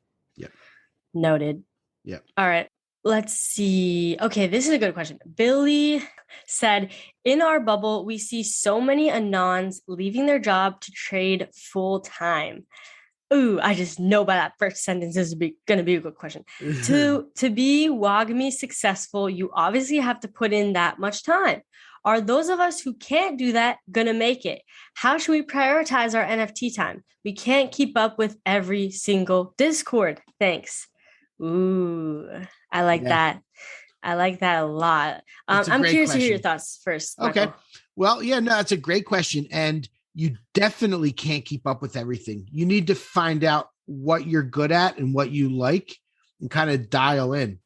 Noted. Yeah. All right. Let's see. Okay, this is a good question. Billy said, in our bubble, we see so many Anons leaving their job to trade full time. Ooh, I just know by that first sentence this is going to be a good question. To be WAGMI successful, you obviously have to put in that much time. Are those of us who can't do that going to make it? How should we prioritize our NFT time? We can't keep up with every single Discord. Thanks. Ooh, I like that. I like that a lot. I'm curious to hear your thoughts first. Okay. Michael. Well, yeah, no, that's a great question. And you definitely can't keep up with everything. You need to find out what you're good at and what you like and kind of dial in.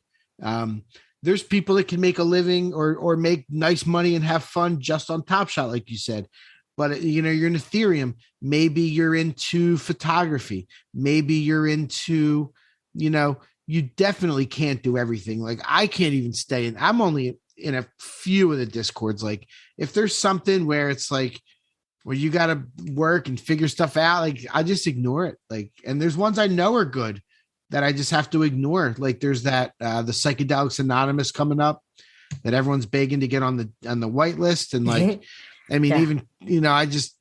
There's people that can make a living or make nice money and have fun just on Top Shot, like you said. But, you're in Ethereum. Maybe you're into photography. Maybe you're into, you definitely can't do everything. Like I can't even stay in. I'm only in a few of the Discords. Like if there's something where it's like, where you got to work and figure stuff out, like I just ignore it. Like, and there's ones I know are good that I just have to ignore. Like there's that, the Psychedelics Anonymous coming up that everyone's begging to get on the whitelist. And like, I mean, even, I just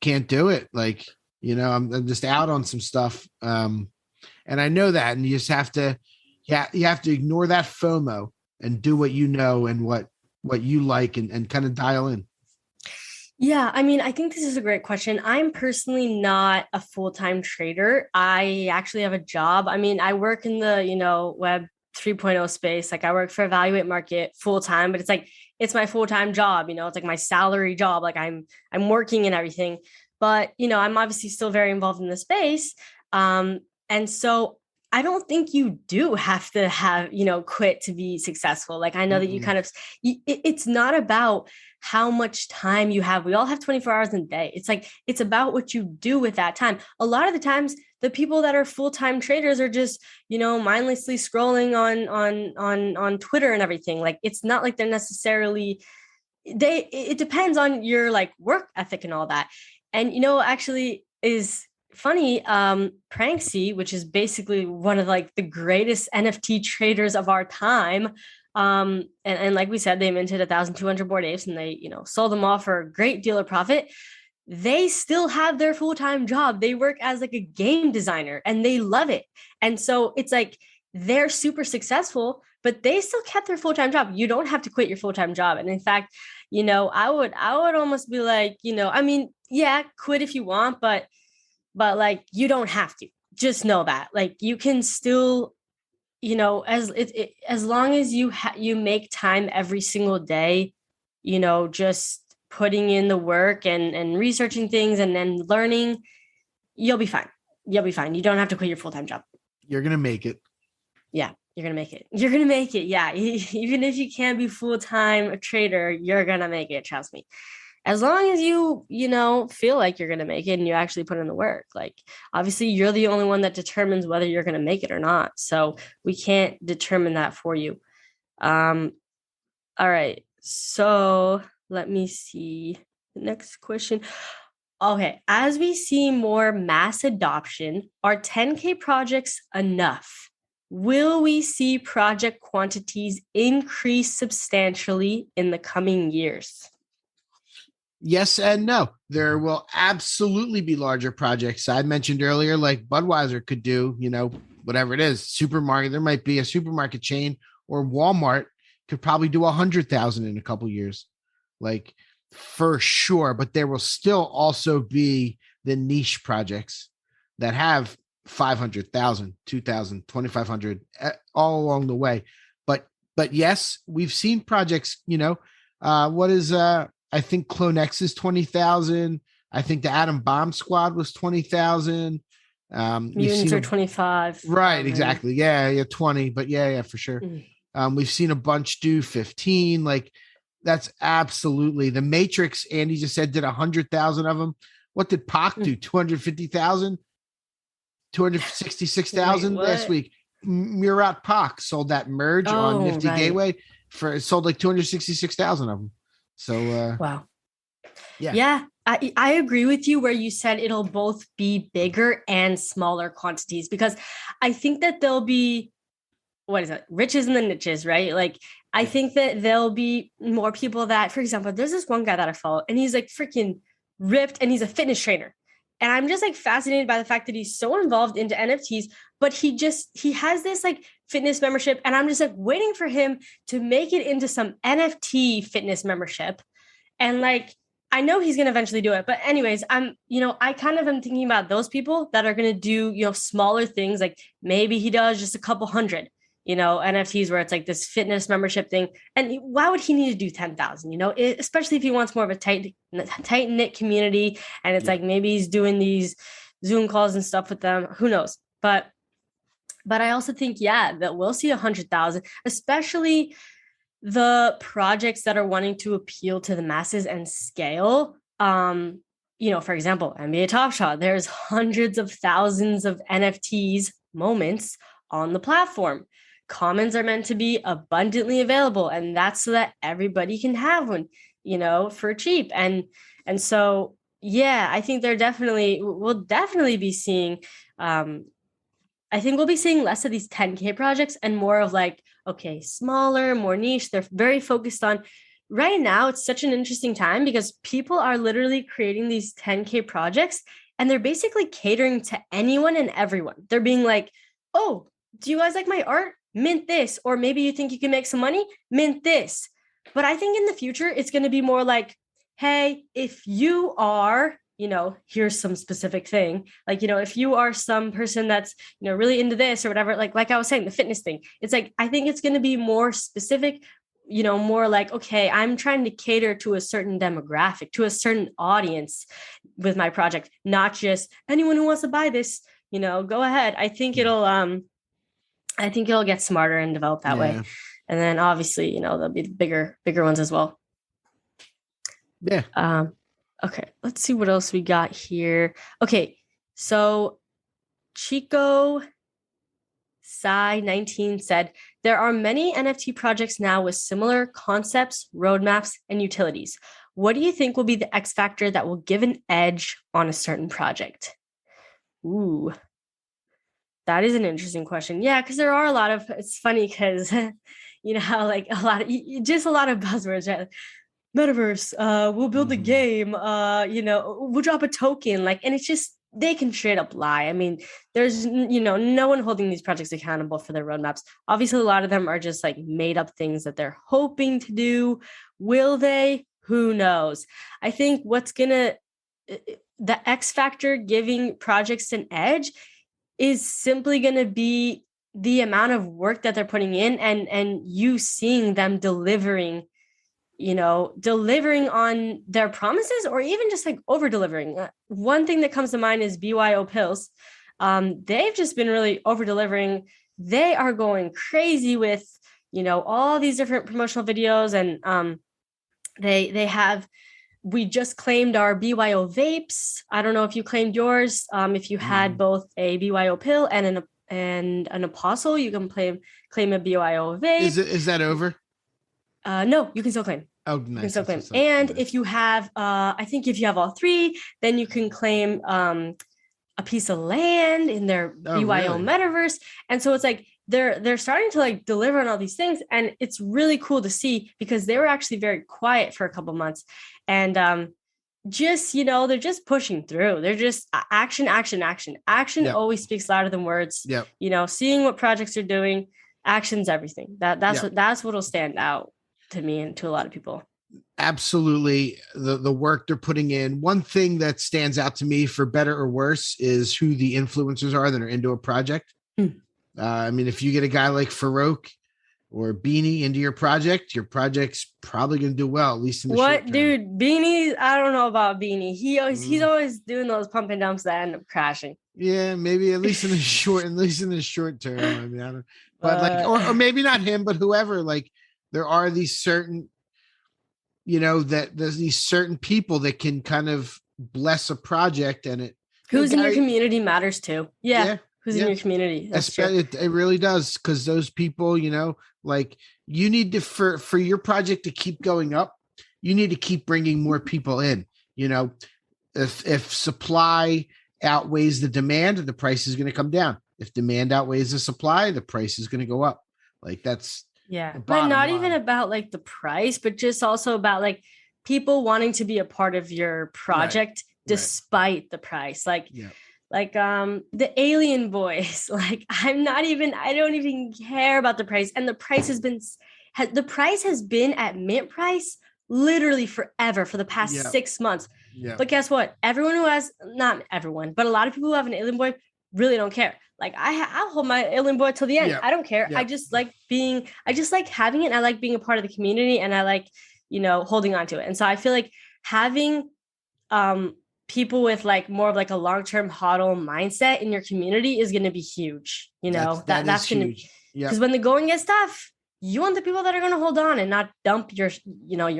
can't do it. Like, I'm just out on some stuff. And I know that, and you just have to, you have to ignore that FOMO and do what you know and what you like and kind of dial in. Yeah, I mean, I think this is a great question. I'm personally not a full-time trader. I actually have a job. I mean, I work in the, web 3.0 space. Like I work for Evaluate Market full-time, but it's like, it's my full-time job, it's like my salary job. Like I'm working and everything, but, I'm obviously still very involved in the space. And so I don't think you do have to have, quit to be successful. Like I know that you kind of, it's not about how much time you have. We all have 24 hours in a day. It's like, it's about what you do with that time. A lot of the times the people that are full-time traders are just, mindlessly scrolling on Twitter and everything. Like, it's not like they're necessarily, it depends on your like work ethic and all that. And, actually is funny, Pranksy, which is basically one of like the greatest NFT traders of our time. And like we said, they minted 1,200 Bored Apes and they, sold them off for a great deal of profit. They still have their full-time job. They work as like a game designer and they love it. And so it's like, they're super successful, but they still kept their full-time job. You don't have to quit your full-time job. And in fact, I would almost be like, I mean, yeah, quit if you want, but like, you don't have to. Just know that, like, you can still, as long as you make time every single day, just putting in the work and researching things and then learning, you'll be fine. You'll be fine. You don't have to quit your full-time job. You're going to make it. Yeah, you're going to make it. You're going to make it. Yeah. Even if you can't be full-time a trader, you're going to make it. Trust me. As long as you feel like you're going to make it and you actually put in the work. Like, obviously you're the only one that determines whether you're going to make it or not. So we can't determine that for you. All right. So let me see the next question. Okay. As we see more mass adoption, are 10K projects enough? Will we see project quantities increase substantially in the coming years? Yes and no. There will absolutely be larger projects. I mentioned earlier, like Budweiser could do, whatever it is, supermarket. There might be a supermarket chain, or Walmart could probably do 100,000 in a couple of years, like for sure. But there will still also be the niche projects that have 500,000, 2,000, 2,500 all along the way. But yes, we've seen projects. I think Clonex is 20,000. I think the Atom Bomb Squad was 20,000. Mutants are 25. Right, exactly. Yeah, 20. But yeah, for sure. We've seen a bunch do 15. Like, that's absolutely the Matrix. Andy just said did 100,000 of them. What did Pac do? 250,000, 266,000 last week. Murat Pac sold that merge on Nifty Gateway sold like 266,000 of them. So wow. Yeah. I agree with you where you said it'll both be bigger and smaller quantities, because I think that there'll be, what is it, riches in the niches, right? Like, I think that there'll be more people that, for example, there's this one guy that I follow and he's like freaking ripped and he's a fitness trainer. And I'm just like fascinated by the fact that he's so involved into NFTs, but he has this like fitness membership. And I'm just like waiting for him to make it into some NFT fitness membership. And like, I know he's going to eventually do it, but anyways, I kind of am thinking about those people that are going to do, smaller things. Like maybe he does just a couple hundred, NFTs where it's like this fitness membership thing. And why would he need to do 10,000, especially if he wants more of a tight knit community. And it's like, maybe he's doing these Zoom calls and stuff with them, who knows? But I also think, that we'll see 100,000, especially the projects that are wanting to appeal to the masses and scale. For example, NBA Top Shot, there's hundreds of thousands of NFTs moments on the platform. Commons are meant to be abundantly available, and that's so that everybody can have one, for cheap. And so, I think we'll definitely be seeing, I think we'll be seeing less of these 10K projects and more of like, okay, smaller, more niche. They're very focused on right now. It's such an interesting time because people are literally creating these 10K projects and they're basically catering to anyone and everyone. They're being like, oh, do you guys like my art? Mint this. Or maybe you think you can make some money? Mint this. But I think in the future, it's going to be more like, hey, if you are, here's some specific thing. Like, if you are some person that's, really into this or whatever, like I was saying, the fitness thing, it's like, I think it's going to be more specific, more like, okay, I'm trying to cater to a certain demographic, to a certain audience with my project, not just anyone who wants to buy this, go ahead. I think it'll get smarter and develop that way. And then obviously, there'll be bigger ones as well. Yeah. Okay, let's see what else we got here. Okay, so Chico Sai 19 said, there are many NFT projects now with similar concepts, roadmaps, and utilities. What do you think will be the X factor that will give an edge on a certain project? Ooh, that is an interesting question. Yeah, because there are a lot of, it's funny because, how like a lot of buzzwords, right? Metaverse, we'll build a game, we'll drop a token, and it's just, they can straight up lie. I mean, there's, no one holding these projects accountable for their roadmaps. Obviously, a lot of them are just like made up things that they're hoping to do. Will they? Who knows? I think the X factor giving projects an edge is simply going to be the amount of work that they're putting in and you seeing them delivering on their promises or even just like over delivering. One thing that comes to mind is BYO pills. They've just been really over delivering. They are going crazy with, all these different promotional videos and we just claimed our BYO vapes. I don't know if you claimed yours. If you had both a BYO pill and an apostle, you can claim a BYO vape. Is that over? No, you can still claim. Oh, nice. And if you have, I think if you have all three, then you can claim a piece of land in their BYO metaverse. And so it's like they're starting to like deliver on all these things, and it's really cool to see because they were actually very quiet for a couple months, and just they're just pushing through. They're just action. Yep. Always speaks louder than words. Yep. Seeing what projects are doing, action's everything. That's what'll stand out to me and to a lot of people. Absolutely. The work they're putting in. One thing that stands out to me, for better or worse, is who the influencers are that are into a project. I mean, if you get a guy like Farouk or Beanie into your project's probably going to do well, at least in the short term. Dude, Beanie, I don't know about Beanie. He's always doing those pump and dumps that end up crashing. Yeah, maybe at least in the short term. I mean, I don't, but or maybe not him, but whoever, there are these certain, that there's these certain people that can kind of bless a project, and who's in your community matters too. Yeah. Who's in your community? It really does, because those people, you need to, for your project to keep going up, you need to keep bringing more people in. You know, if supply outweighs the demand, the price is going to come down. If demand outweighs the supply, the price is going to go up. Like that's but not even about like the price, but just also about like people wanting to be a part of your project despite the price. Like the Alien Boys, like I don't even care about the price. And the price has been at mint price literally forever for the past 6 months. Yeah. But guess what? Not everyone, but a lot of people who have an Alien Boy really don't care. Like I'll hold my Alien Boy till the end. I don't care. I just like having it. And I like being a part of the community, and I like, holding on to it. And so I feel like having people with like more of like a long-term HODL mindset in your community is going to be huge. That's going to be, because when the going gets tough, you want the people that are going to hold on and not dump your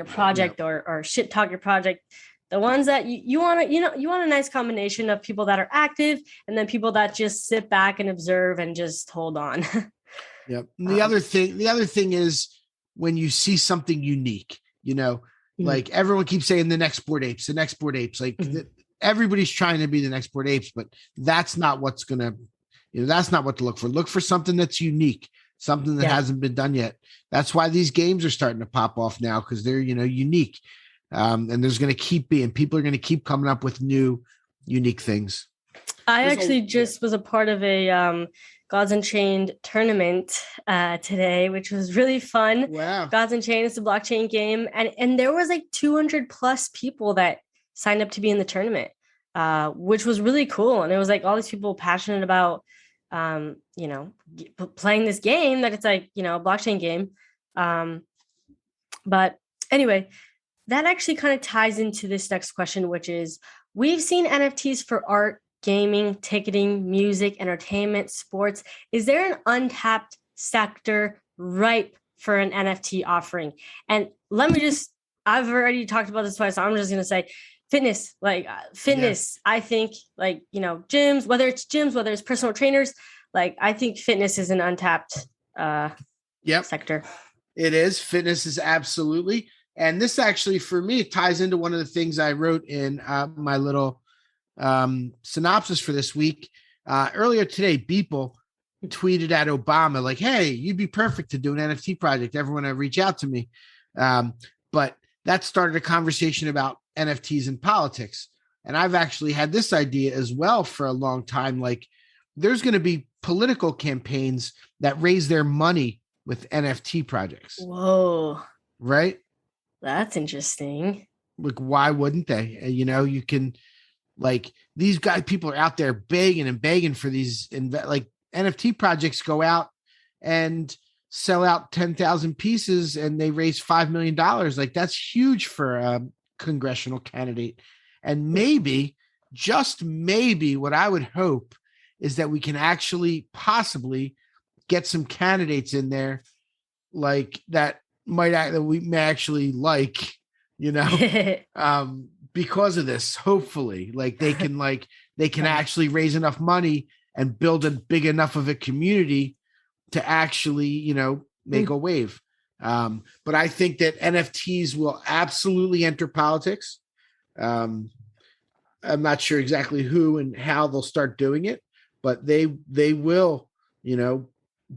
project or shit talk your project. The ones that you want a nice combination of people that are active and then people that just sit back and observe and just hold on. Yep. The other thing is when you see something unique, like everyone keeps saying the next Bored Apes, like everybody's trying to be the next Bored Apes, but that's not what's going to, that's not what to look for. Look for something that's unique, something that hasn't been done yet. That's why these games are starting to pop off now, because they're, unique. And there's going to keep being, people are going to keep coming up with new, unique things. I actually was a part of a Gods Unchained tournament today, which was really fun. Wow. Gods Unchained is a blockchain game. And there was like 200 plus people that signed up to be in the tournament, which was really cool. And it was like all these people passionate about, playing this game that it's like, a blockchain game. But anyway, that actually kind of ties into this next question, which is we've seen NFTs for art, gaming, ticketing, music, entertainment, sports. Is there an untapped sector ripe for an NFT offering? And I've already talked about this twice, so I'm just going to say fitness, I think gyms, whether it's personal trainers, like I think fitness is an untapped sector. It is. Fitness is absolutely. And this actually, for me, ties into one of the things I wrote in my little synopsis for this week. Earlier today, Beeple tweeted at Obama, like, hey, you'd be perfect to do an NFT project. Everyone reach out to me. But that started a conversation about NFTs in politics. And I've actually had this idea as well for a long time. Like, there's going to be political campaigns that raise their money with NFT projects. Whoa. Right? That's interesting. Like, why wouldn't they? You can, like, these people are out there begging and begging for these, like, NFT projects go out and sell out 10,000 pieces and they raise $5 million. Like, that's huge for a congressional candidate. And maybe, just maybe, what I would hope is that we can actually possibly get some candidates in there, like that we may actually like, because of this, hopefully, like they can actually raise enough money and build a big enough of a community to actually, make a wave. But I think that NFTs will absolutely enter politics. I'm not sure exactly who and how they'll start doing it, but they will,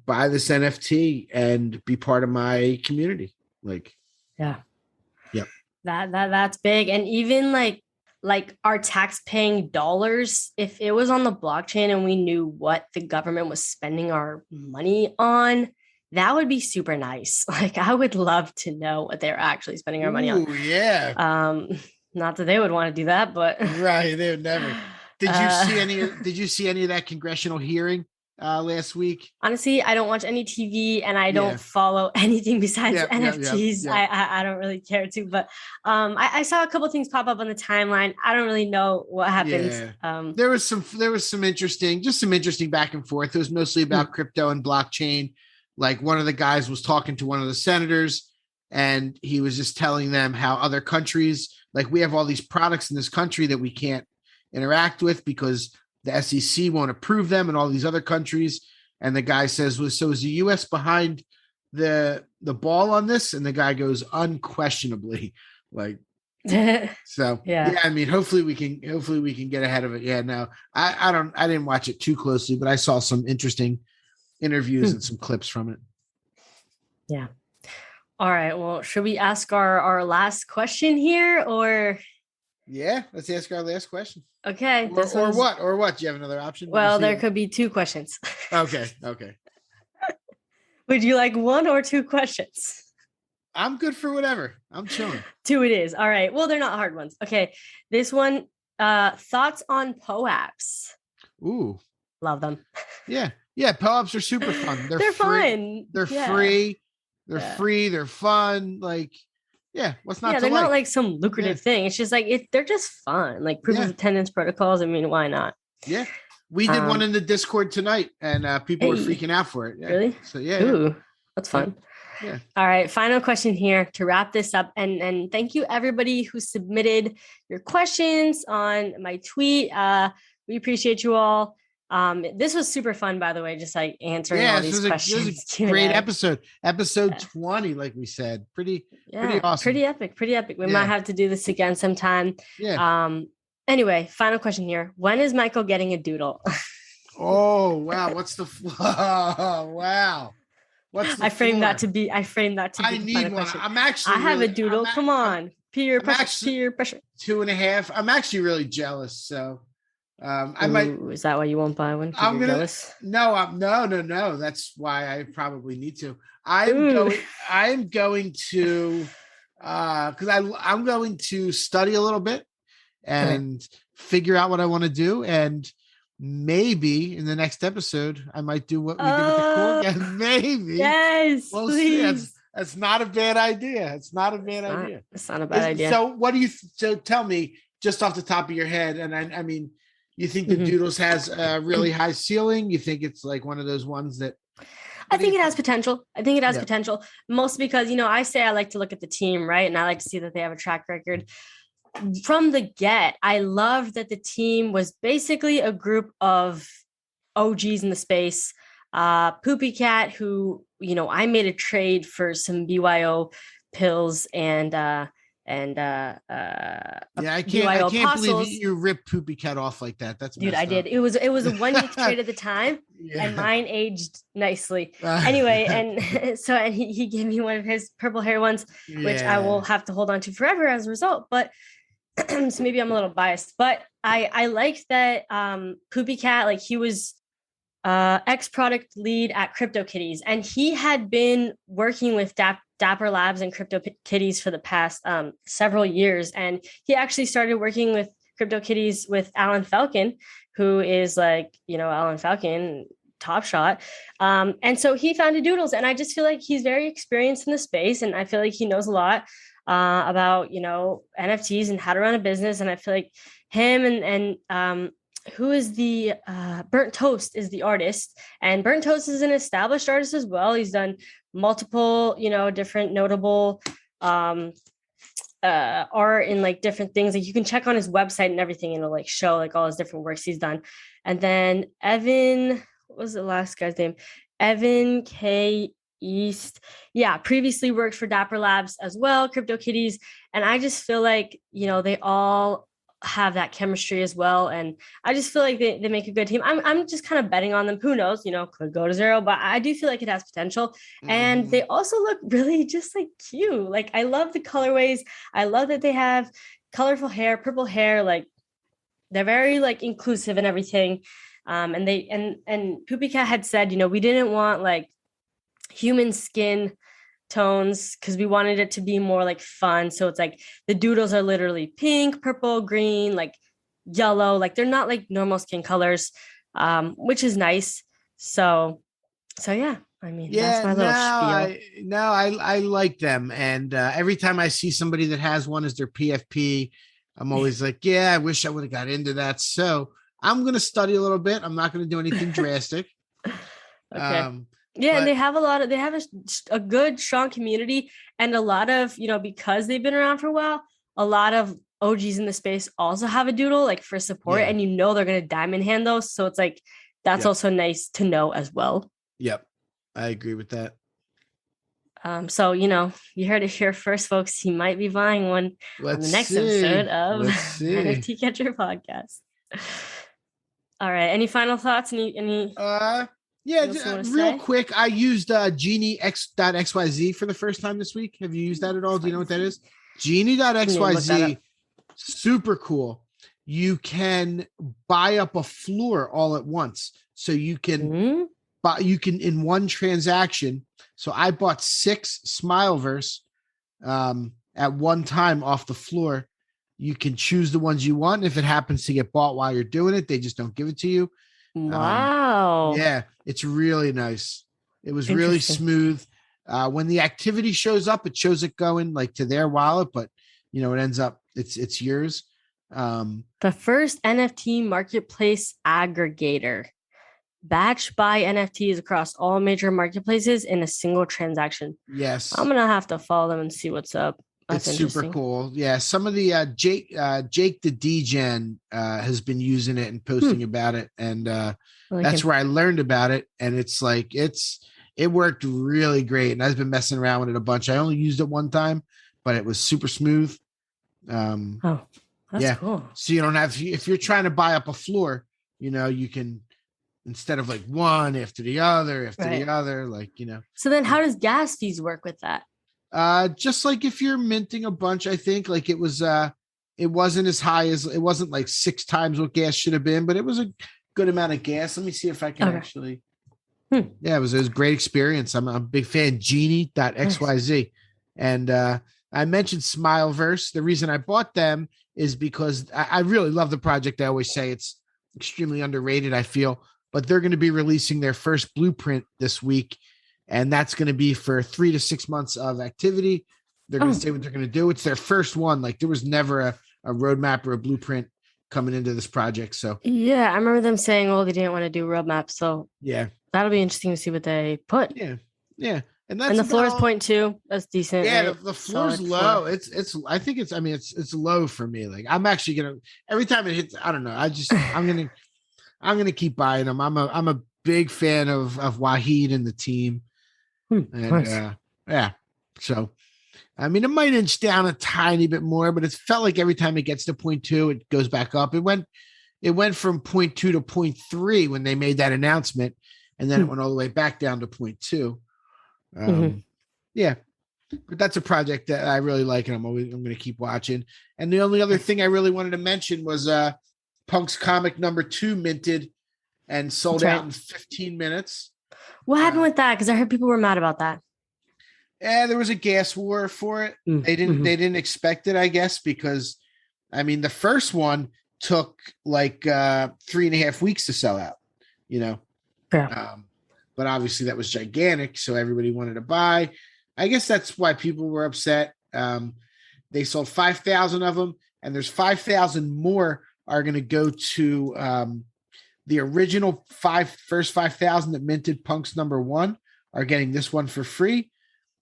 buy this NFT and be part of my community. Like, yeah. Yep. That's big. And even like our tax paying dollars, if it was on the blockchain and we knew what the government was spending our money on, that would be super nice. Like, I would love to know what they're actually spending our money on. Yeah. Not that they would want to do that, but right. They would never. Did you see any of that congressional hearing last week? Honestly, I don't watch any TV and I don't follow anything besides NFTs. I don't really care to, but I saw a couple things pop up on the timeline. I don't really know what happened. There was some interesting back and forth. It was mostly about crypto and blockchain. Like, one of the guys was talking to one of the senators and he was just telling them how other countries, like, we have all these products in this country that we can't interact with because the SEC won't approve them and all these other countries. And the guy says, well, so is the US behind the ball on this? And the guy goes, unquestionably. Like, So Yeah. I mean, hopefully we can get ahead of it. Yeah, no, I didn't watch it too closely, but I saw some interesting interviews and some clips from it. Yeah. All right. Well, should we ask our last question here or? Yeah, let's ask our last question. Okay. Or what? Do you have another option? Well, there could be 2 questions. Okay. Would you like 1 or 2 questions? I'm good for whatever. I'm chilling. 2 it is. All right. Well, they're not hard ones. Okay. This one, thoughts on POAPs. Ooh. Love them. Yeah. Yeah. POAPs are super fun. They're fun. They're free. They're free. They're fun. Like, yeah. What's not to they're like? not like some lucrative thing. It's just like, they're just fun. Like proof of attendance protocols. I mean, why not? Yeah. We did one in the Discord tonight and people were freaking out for it. Yeah. Really? So yeah. Ooh, that's fun. Yeah. All right. Final question here to wrap this up. And thank you everybody who submitted your questions on my tweet. We appreciate you all. This was super fun, by the way, just like answering all these questions. This was a great episode 20, like we said. Pretty awesome. Pretty epic. We might have to do this again sometime. Yeah. Anyway, final question here. When is Michael getting a doodle? Oh, wow. Wow. I framed that to be. I need one. Question. I have a doodle. Come on. Peer pressure. 2.5. I'm actually really jealous. So I might. Is that why you won't buy one? I'm jealous. No. That's why I probably need to. I'm going to because I'm going to study a little bit and figure out what I want to do, and maybe in the next episode I might do what we did with the cool again. Maybe. Yes. We'll please. see. That's not a bad idea. It's not a bad idea. It's not a bad idea. So what do you? So tell me just off the top of your head, and I mean, you think the Doodles has a really high ceiling? You think it's like one of those ones that? I think it has potential. Potential, mostly because, I say I like to look at the team, right? And I like to see that they have a track record. From the get, I loved that the team was basically a group of OGs in the space. Poopy Cat, who, I made a trade for some BYO pills and I can't believe you ripped Poopy Cat off like that. That's dude, I did. It was a 1 week trade at the time, and mine aged nicely. Anyway, and so he gave me one of his purple hair ones, which I will have to hold on to forever as a result. But so maybe I'm a little biased, but I liked that Poopy Cat, like he was ex-product lead at CryptoKitties, and he had been working with Dapper Labs and CryptoKitties for the past several years. And he actually started working with CryptoKitties with Alan Falcon, who is like, Alan Falcon, Top Shot. And so he founded Doodles, and I just feel like he's very experienced in the space, and I feel like he knows a lot about, NFTs and how to run a business. And I feel like him and who is the Burnt Toast is the artist, and Burnt Toast is an established artist as well. He's done multiple, different notable art in like different things. Like you can check on his website and everything, and it'll like show like all his different works he's done. And then Evan, what was the last guy's name? Evan K. East. Yeah, previously worked for Dapper Labs as well, CryptoKitties. And I just feel like, they all have that chemistry as well. And I just feel like they make a good team. I'm just kind of betting on them. Who knows, could go to zero, but I do feel like it has potential. And they also look really just like cute. Like I love the colorways. I love that they have colorful hair, purple hair. Like they're very like inclusive and everything. And Poopy Cat had said, we didn't want like human skin tones because we wanted it to be more like fun. So it's like the doodles are literally pink, purple, green, like yellow, like they're not like normal skin colors, which is nice. So yeah, I mean, that's my little spiel. I like them. And every time I see somebody that has one as their PFP, I'm always like, yeah, I wish I would have got into that. So I'm going to study a little bit. I'm not going to do anything drastic. Okay. And they have a good, strong community, and a lot of, because they've been around for a while, a lot of OGs in the space also have a doodle like for support, and they're going to diamond hand those. So it's like, that's also nice to know as well. Yep. I agree with that. So, you heard it here first, folks. He might be buying one on the next episode of NFT Catcher Podcast. All right. Any final thoughts? Any real quick. I used Genie.XYZ for the first time this week. Have you used that at all? Do you know what that is? Genie.XYZ. Super cool. You can buy up a floor all at once. So you can in one transaction. So I bought 6 Smilesssvrs at one time off the floor. You can choose the ones you want. If it happens to get bought while you're doing it, they just don't give it to you. Wow. Yeah, it's really nice. It was really smooth. When the activity shows up, it shows it going like to their wallet, but it ends up it's yours. The first NFT marketplace aggregator. Batch buy NFTs across all major marketplaces in a single transaction. Yes. I'm going to have to follow them and see what's up. That's it's super cool. Yeah. Some of the Jake the DGen has been using it and posting about it. And that's where I learned about it. And it's like, it worked really great. And I've been messing around with it a bunch. I only used it one time, but it was super smooth. That's cool. So you don't have, if you're trying to buy up a floor, you can, instead of like one after the other, So then how does gas fees work with that? Just like if you're minting a bunch, I think like it wasn't as high as, it wasn't like 6 times what gas should have been, but it was a good amount of gas. Let me see if I can actually. Yeah, it was a great experience. I'm a big fan. Genie.XYZ. And I mentioned Smilesssvrs. The reason I bought them is because I really love the project. I always say it's extremely underrated, I feel. But they're going to be releasing their first blueprint this week, and that's going to be for 3 to 6 months of activity. They're going to say what they're going to do. It's their first one. Like there was never a roadmap or a blueprint coming into this project. So yeah, I remember them saying, "Oh, they didn't want to do roadmap." So yeah, that'll be interesting to see what they put. Yeah, and the floor is 0.2. That's decent. Yeah, right? the floor's low. Floor. It's. I think it's. I mean, it's low for me. Like I'm actually gonna every time it hits. I don't know. I'm gonna keep buying them. I'm a big fan of Wahid and the team. And nice. Yeah. So I mean it might inch down a tiny bit more, but it's felt like every time it gets to 0.2, it goes back up. It went from 0.2 to 0.3 when they made that announcement, and then it went all the way back down to 0.2. Yeah. But that's a project that I really like, and I'm gonna keep watching. And the only other thing I really wanted to mention was Punk's comic number 2 minted and sold out in 15 minutes. What happened with that? Because I heard people were mad about that. Yeah, there was a gas war for it. They didn't expect it, I guess, because I mean the first one took like 3.5 weeks to sell out, Yeah. But obviously that was gigantic, so everybody wanted to buy. I guess that's why people were upset. They sold 5,000 of them, and there's 5,000 more are going to go to the original first 5,000 that minted Punk's number 1 are getting this one for free.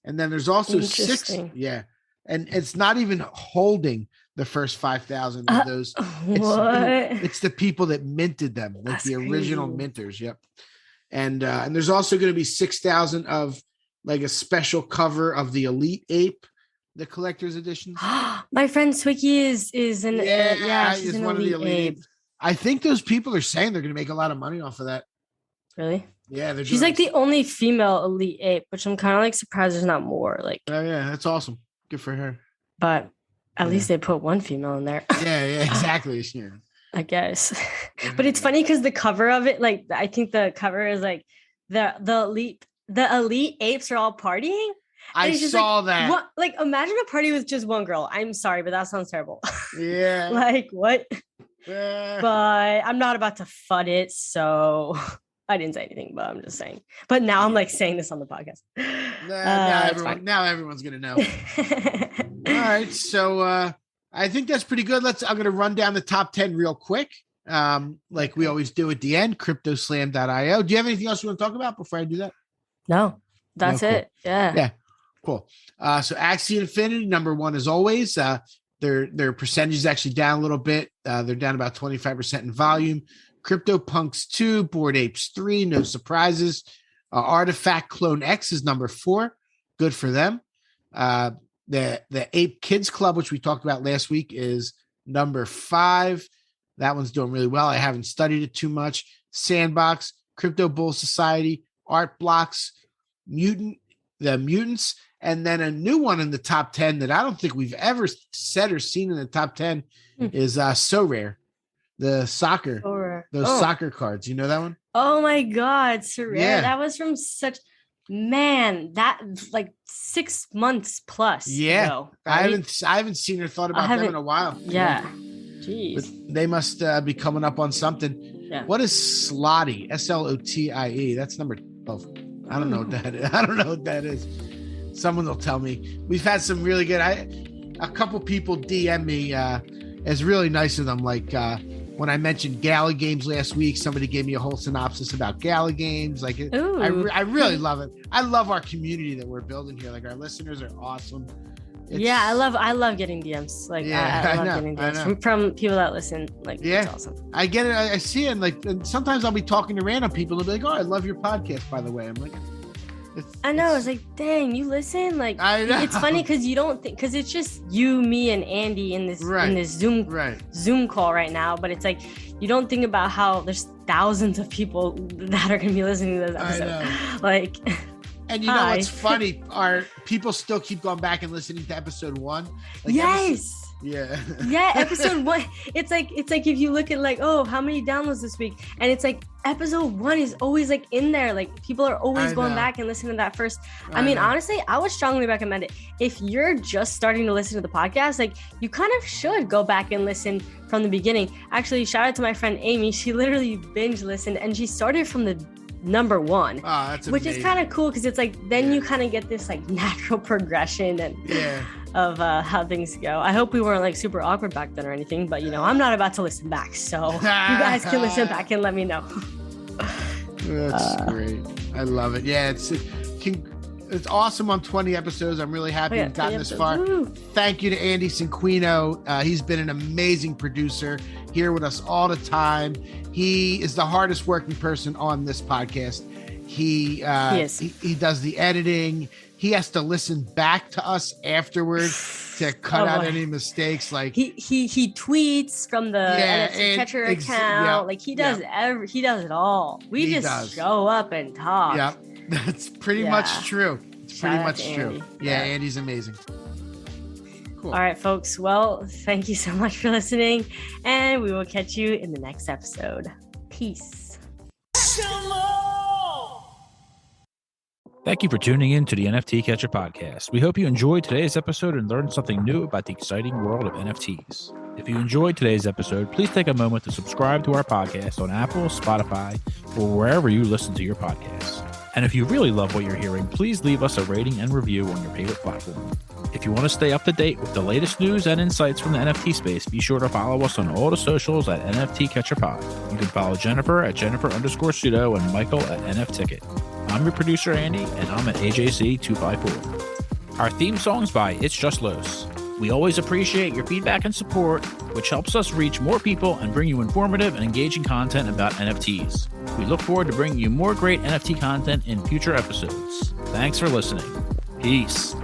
And then there's also 6. Yeah. And it's not even holding the first 5,000 of those. It's the people that minted them, like that's the original minters. Yep. And there's also going to be 6,000 of like a special cover of the Elite Ape, the collector's edition. My friend Swiki is she's an one of the Elite Ape. I think those people are saying they're going to make a lot of money off of that. Really? Yeah, she's like the only female Elite Ape, which I'm kind of like surprised there's not more. Like, oh yeah, that's awesome. Good for her. But at least they put one female in there. Yeah, exactly. Yeah. I guess. But it's funny because the cover of it, like I think the cover is like the elite apes are all partying. I saw that. What, like, imagine a party with just one girl. I'm sorry, but that sounds terrible. Yeah. Like, what? But I'm not about to FUD it, so I didn't say anything, but I'm just saying. But now I'm like saying this on the podcast. Now everyone's going to know. All right. So I think that's pretty good. I'm going to run down the top 10 real quick. Like we always do at the end, cryptoslam.io. Do you have anything else you want to talk about before I do that? No, that's it. Yeah. Yeah. Cool. So Axie Infinity, number 1 as always. Their percentage is actually down a little bit. They're down about 25% in volume. CryptoPunks 2, Bored Apes 3, no surprises. Artifact Clone X is number 4. good for them. The Ape Kids Club, which we talked about last week, is number 5. That one's doing really well. I haven't studied it too much. Sandbox, Crypto Bull Society, Art Blocks, the Mutants, and then a new one in the top 10 that I don't think we've ever said or seen in the top 10 is So Rare, the soccer, soccer cards. You know that one? Oh my God, So Rare. Yeah. That was from that like 6 months plus. Yeah, ago, right? I haven't seen or thought about them in a while. Yeah, jeez. But they must be coming up on something. Yeah. What is Slotty? SLOTIE. That's number 12. I don't know what that is. I don't know what that is. Someone will tell me. We've had some really good. A couple people DM me. It's really nice of them. Like when I mentioned Gala Games last week, somebody gave me a whole synopsis about Gala Games. Like I really love it. I love our community that we're building here. Like our listeners are awesome. I love getting DMs. Like I love getting DMs from people that listen. Like it's awesome. I get it. I see it. And sometimes I'll be talking to random people and they'll be like, "Oh, I love your podcast." By the way, I'm like, I know. It's like, dang, you listen. Like, I know. It's funny because you don't think, because it's just you, me, and Andy in this Zoom call right now. But it's like you don't think about how there's thousands of people that are gonna be listening to this episode. I know. Like. And you know what's funny? Our people still keep going back and listening to episode 1. Like Episode 1. It's like if you look at like, oh, how many downloads this week, and it's like episode 1 is always like in there. Like people are always going back and listening to that first. I mean, honestly, I would strongly recommend it. If you're just starting to listen to the podcast, like you kind of should go back and listen from the beginning. Actually, shout out to my friend Amy. She literally binge listened and she started from the number 1, that's which is kind of cool because it's like then you kind of get this like natural progression and of how things go. I hope we weren't like super awkward back then or anything, but I'm not about to listen back, so you guys can listen back and let me know. That's great. I love it. Yeah, it's awesome on 20 episodes. I'm really happy we've gotten this far. Woo. Thank you to Andy Cinquino. He's been an amazing producer here with us all the time. He is the hardest working person on this podcast. He does the editing. He has to listen back to us afterwards to cut out any mistakes. Like he tweets from the NFT Catcher account. Like he does he does it all. We just show up and talk. Yeah, that's pretty much true. It's pretty much true. Yeah, Andy's amazing. Cool. All right, folks. Well, thank you so much for listening, and we will catch you in the next episode. Peace. Thank you for tuning in to the NFT Catcher podcast. We hope you enjoyed today's episode and learned something new about the exciting world of NFTs. If you enjoyed today's episode, please take a moment to subscribe to our podcast on Apple, Spotify, or wherever you listen to your podcasts. And if you really love what you're hearing, please leave us a rating and review on your favorite platform. If you want to stay up to date with the latest news and insights from the NFT space, be sure to follow us on all the socials at NFT Catcher Pod. You can follow Jennifer at Jennifer_Pseudo and Michael at NFTicket. I'm your producer, Andy, and I'm at AJC254. Our theme song's by It's Just Los. We always appreciate your feedback and support, which helps us reach more people and bring you informative and engaging content about NFTs. We look forward to bringing you more great NFT content in future episodes. Thanks for listening. Peace.